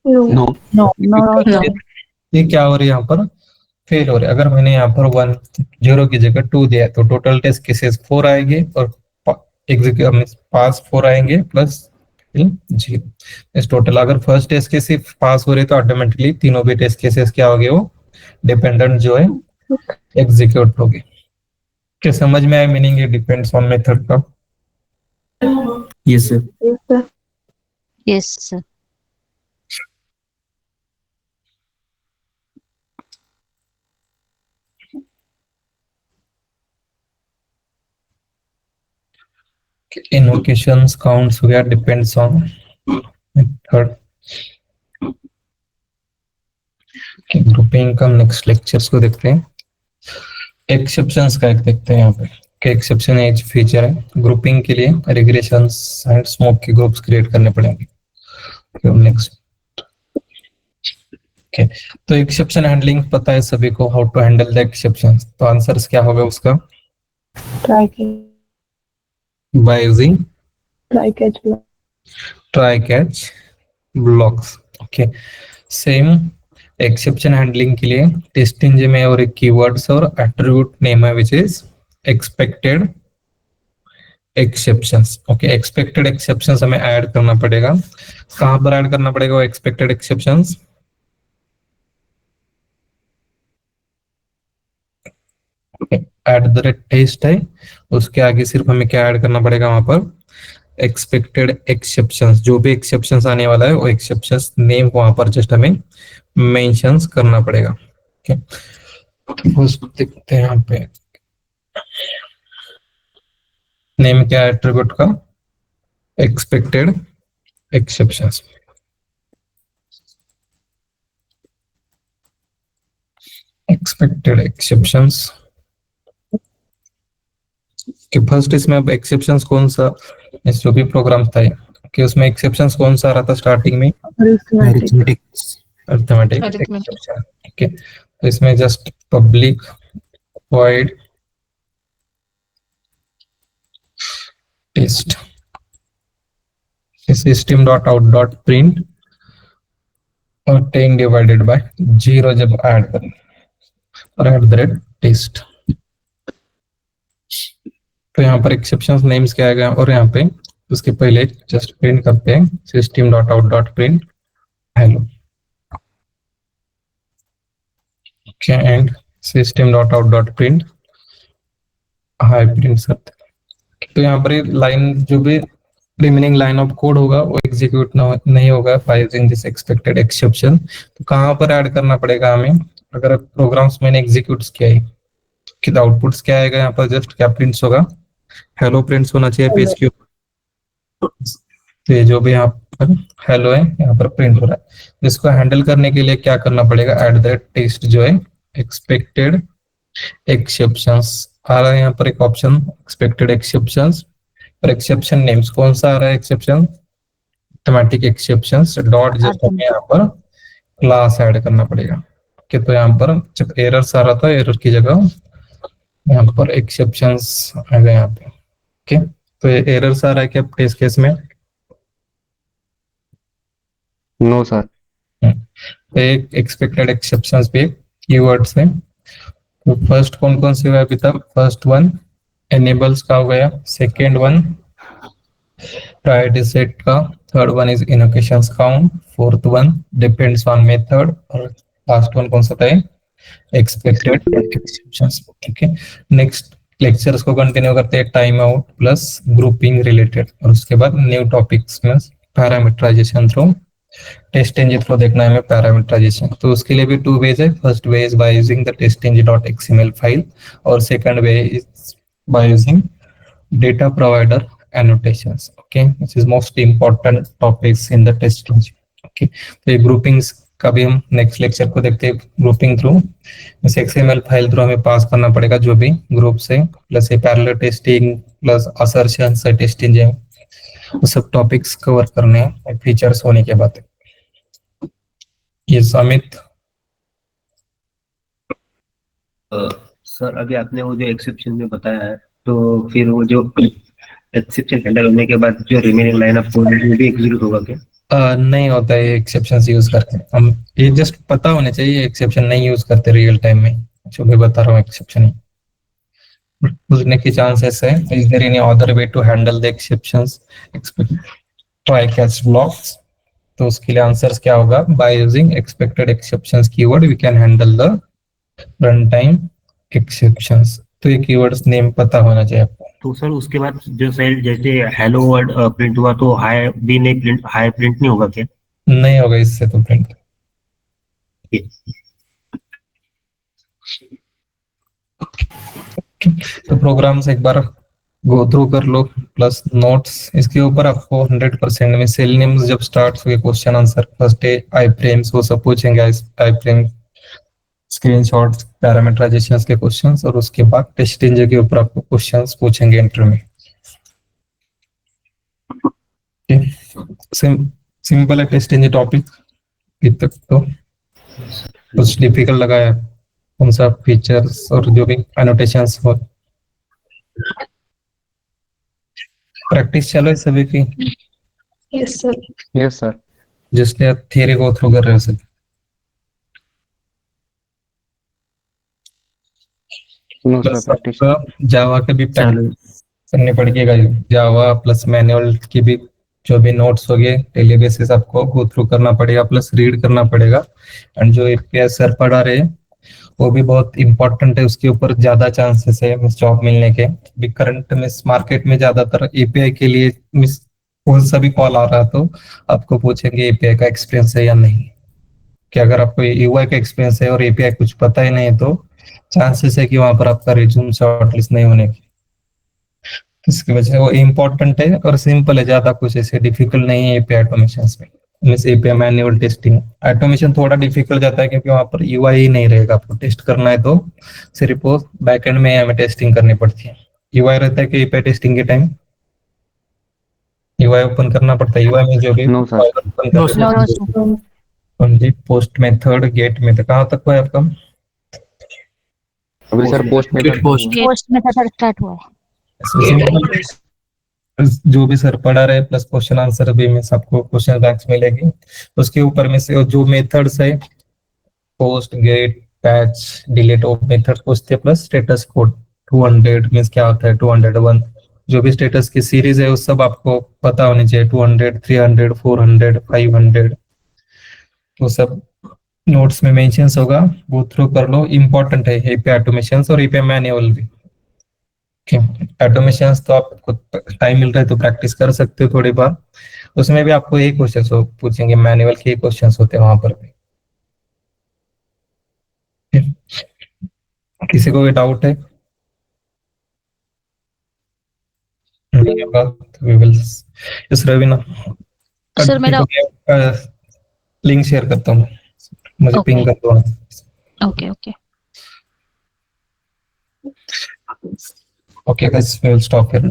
no ये क्या हो रहा है यहाँ पर फेल हो रहे अगर मैंने यहाँ पर 1 0 की जगह 2 दिया तो टोटल टेस्ट केसेस 4 आएंगे और एग्जीक्यूट पास 4 आएंगे प्लस 0 इस टोटल अगर फर्स्ट टेस्ट केस सिर्फ पास हो रहे तो ऑटोमेटिकली तीनों भी टेस्ट केसेस क्या हो गए वो डिपेंडेंट जो है एग्जीक्यूट हो गए क्या समझ में आया मीनिंग ये डिपेंड्स ऑन मेथड का yes sir Yes, sir. invocations counts हो गया डिपेंड्स ऑन मेथड ग्रुपिंग का नेक्स्ट लेक्चर्स को देखते हैं एक्सेप्शंस का एक देखते हैं यहाँ पे कि एक्सेप्शन एज फीचर है ग्रुपिंग के लिए रिग्रेशंस एंड स्मोक के ग्रुप्स क्रिएट करने पड़ेंगे नेक्स्ट ओके तो एक्सेप्शन हैंडलिंग पता है सभी को how to handle the exceptions तो आंसर्स क्या होगा उसका by using try catch blocks okay same exception handling के लिए टेस्ट इंजन में और एक कीवर्ड्स और एट्रीब्यूट नेम है which is expected exceptions okay expected exceptions हमें ऐड करना पड़ेगा कहाँ पर ऐड करना पड़ेगा वो expected exceptions @टेस्ट है, उसके आगे सिर्फ हमें क्या ऐड करना पड़ेगा वहां पर, एक्सपेक्टेड एक्सेप्शंस, जो भी एक्सेप्शंस आने वाला है वो एक्सेप्शंस नेम वहां पर जस्ट हमें मेंशंस करना पड़ेगा। ओके, उसको देखते हैं यहाँ पे नेम क्या है एट्रीब्यूट का, एक्सपेक्टेड एक्सेप्शंस। एक्सपेक्टेड एक्सेप्शंस कि फर्स्ट इसमें अब एक्सेप्शंस कौन सा, इस जो भी प्रोग्राम था कि उसमें एक्सेप्शंस कौन सा आ रहा था स्टार्टिंग में, Arithmetic. Arithmetic exception. ओके, तो इसमें just public void test system dot out dot print और 10 डिवाइडेड बाय 0 जब ऐड करें और @टेस्ट। तो यहाँ पर एक्सेप्शंस नेम्स क्या आएगा और यहाँ पे उसके पहले जस्ट प्रिंट करते हैं system dot out dot print hello. Okay, and system dot out dot print high print सकते। तो यहाँ पर लाइन जो भी रिमेनिंग लाइन ऑफ कोड होगा वो एग्जीक्यूट नहीं होगा by using this expected exception. तो कहाँ पर ऐड करना पड़ेगा हमें, अगर प्रोग्राम्स मैंने एग्जीक्यूट किया है कि आउटपुट्स क्या आएगा, यहाँ पर जस्ट क्या प्रिंट्स होगा, हेलो प्रिंट्स होना चाहिए पेज के ऊपर। तो ये जो भी यहाँ पर हेलो है यहाँ पर प्रिंट हो रहा है। इसको हैंडल करने के लिए क्या करना पड़ेगा, @टेस्ट जो है एक्सपेक्टेड एक्सेप्शंस आ रहा है यहाँ पर एक ऑप्शन एक्सपेक्टेड एक्सेप्शंस और एक्सेप्शन नेम्स कौन सा आ रहा है, exception thematic exceptions dot just हमें यहाँ पर क्लास ऐड करना पड़ेगा। ओके, तो यहाँ पर जब एरर्स आ रहा था एरर की जगह यहाँ पर एक्सेप्शंस आ गए यहाँ पे। ओके, तो ये एरर्स आ रहा है क्या टेस्ट केस में, नो सर। एक एक्सपेक्टेड एक्सेप्शंस पे कीवर्ड्स है। तो फर्स्ट कौन कौन से हुए अभी तक, फर्स्ट वन एनेबल्स का हो गया, सेकेंड वन प्रायोरिटी सेट का, third one is invocations count, fourth one depends on method और लास्ट वन कौन सा था, एक्सपेक्टेड एक्सेप्शंस। ठीक है, नेक्स्ट लेक्चर्स को कंटिन्यू करते हैं time out plus grouping related और उसके बाद न्यू टॉपिक्स में parameterization through test engine through देखना है हमें पैरामीटराइजेशन। तो उसके लिए भी 2 वेज है, first way is by using the testing.xml file और second way is by using data provider annotations, okay, which is most important topics in the testing। okay, तो ये groupings का भी हम नेक्स्ट लेक्चर को देखते हैं। ग्रुपिंग थ्रू इस XML फाइल थ्रू हमें पास करना पड़ेगा जो भी ग्रुप से, प्लस ये पैरेलल टेस्टिंग प्लस असर्शन से टेस्टिंग है, वो सब टॉपिक्स कवर करने हैं फीचर्स होने के बाद। ये अमित सर अभी आपने वो जो एक्सेप्शन में बताया है, तो फिर वो जो एक्सेप्शन हैंडल होने के बाद जो रिमेनिंग लाइन ऑफ कोड है वो भी एग्जीक्यूट होगा क्या? नहीं होता है एक्सेप्शंस यूज करके, हम ये जस्ट पता होने चाहिए एक्सेप्शन नहीं यूज करते रियल टाइम में, जो भी बता रहा हूँ एक्सेप्शन पूछने की चांसेस है। Is there any other way to handle the exceptions try catch blocks, तो उसके लिए आंसर्स क्या होगा, by using expected exceptions keyword we can handle the run time exceptions. तो ये कीवर्ड्स नेम पता होना चाहिए आपको। तो सर उसके बाद जो सेल जैसे हेलो वर्ड प्रिंट हुआ तो हाई भी नहीं प्रिंट, हाई प्रिंट नहीं होगा क्या? नहीं होगा इससे तो प्रिंट। तो प्रोग्राम्स एक बार गो थ्रू कर लो प्लस नोट्स, इसके ऊपर आपको 100% में सेल नेम्स जब स्टार्ट हुए question answer first day I frames वो सब पूछेंगे, आई फ्रेम स्क्रीनशॉट्स पैरामीटराइजेशंस के क्वेश्चंस और उसके बाद टेस्ट इंजन के ऊपर आपको क्वेश्चंस पूछेंगे इंटरव्यू में। सिंपल है टेस्ट इंजन टॉपिक, अभी तक तो कुछ डिफिकल्ट लगा है कौन सा फीचर्स और जो भी एनोटेशंस हो। प्रैक्टिस चलो है सभी की? Yes sir. Yes sir. जिसने थियरी को थ्रू कर रहे हो सभी, जावा के भी करनी पड़ेगी, जावा प्लस मैनुअल की भी जो भी नोट्स हो गए डेली बेसिस आपको गो थ्रू करना पड़ेगा प्लस रीड करना पड़ेगा। एंड जो एपीएस सर पढ़ा रहे वो भी बहुत इंपॉर्टेंट है, उसके ऊपर ज्यादा चांसेस है मिस जॉब मिलने के। अभी करंट मिस मार्केट में ज्यादातर एपीआई के लिए मिस कौन सा भी कॉल आ रहा तो आपको पूछेंगे एपीआई का एक्सपीरियंस है या नहीं। कि अगर आपको यूआई का एक्सपीरियंस है और एपीआई कुछ पता ही नहीं है तो चांसेस है कि वहां पर आपका रिज्यूम शॉर्टलिस्ट नहीं होने की। इसकी वजह से वो इम्पोर्टेंट है और सिंपल है, ज्यादा कुछ ऐसे डिफिकल्ट नहीं है एपीआई ऑटोमेशन में। Means API manual testing automation थोड़ा डिफिकल्ट जाता है क्योंकि वहां पर यूआई ही नहीं रहेगा, आपको टेस्ट करना है तो सिर्फ वो बैकएंड में हमें टेस्टिंग करनी पड़ती है। यूआई रहता है कि एपीआई टेस्टिंग के टाइम यूआई ओपन करना पड़ता है। यूआई में जो भी No, sir. ओपन No, कर No, sir. Only post method gate में कहाँ तक हुआ है आपका? अभी सर पोस्ट में Post. पोस्ट में था स्टार्ट हुआ है। सिंपल जो भी सर पढ़ा रहे प्लस क्वेश्चन आंसर भी में सबको क्वेश्चन बैंक्स मिलेगी। उसके ऊपर में से जो मेथड्स है पोस्ट गेट पैच डिलीट वो मेथड पूछते प्लस स्टेटस कोड 200 मींस क्या होता है 201 जो भी स्टेटस की सीरीज है वो सब आपको पता होनी चाहिए। 200 300 400 500 वो सब नोट्स में मेंशंस होगा, वो थ्रू कर लो। इंपॉर्टेंट है एपीआई ऑटोमेशंस और एपीआई मैनुअल भी। ऑटोमेशंस तो आपको टाइम मिल रहा है तो प्रैक्टिस कर सकते हो थोड़ी बार, उसमें भी आपको यही क्वेश्चन पूछेंगे, मैनुअल के क्वेश्चन होते हैं वहां पर भी। किसी को भी डाउट है? वी विल इस रवीना सर मेरा लिंक शेयर करता हूँ, मुझे Okay. पिंग कर दो। Okay okay Okay guys, we will stop here.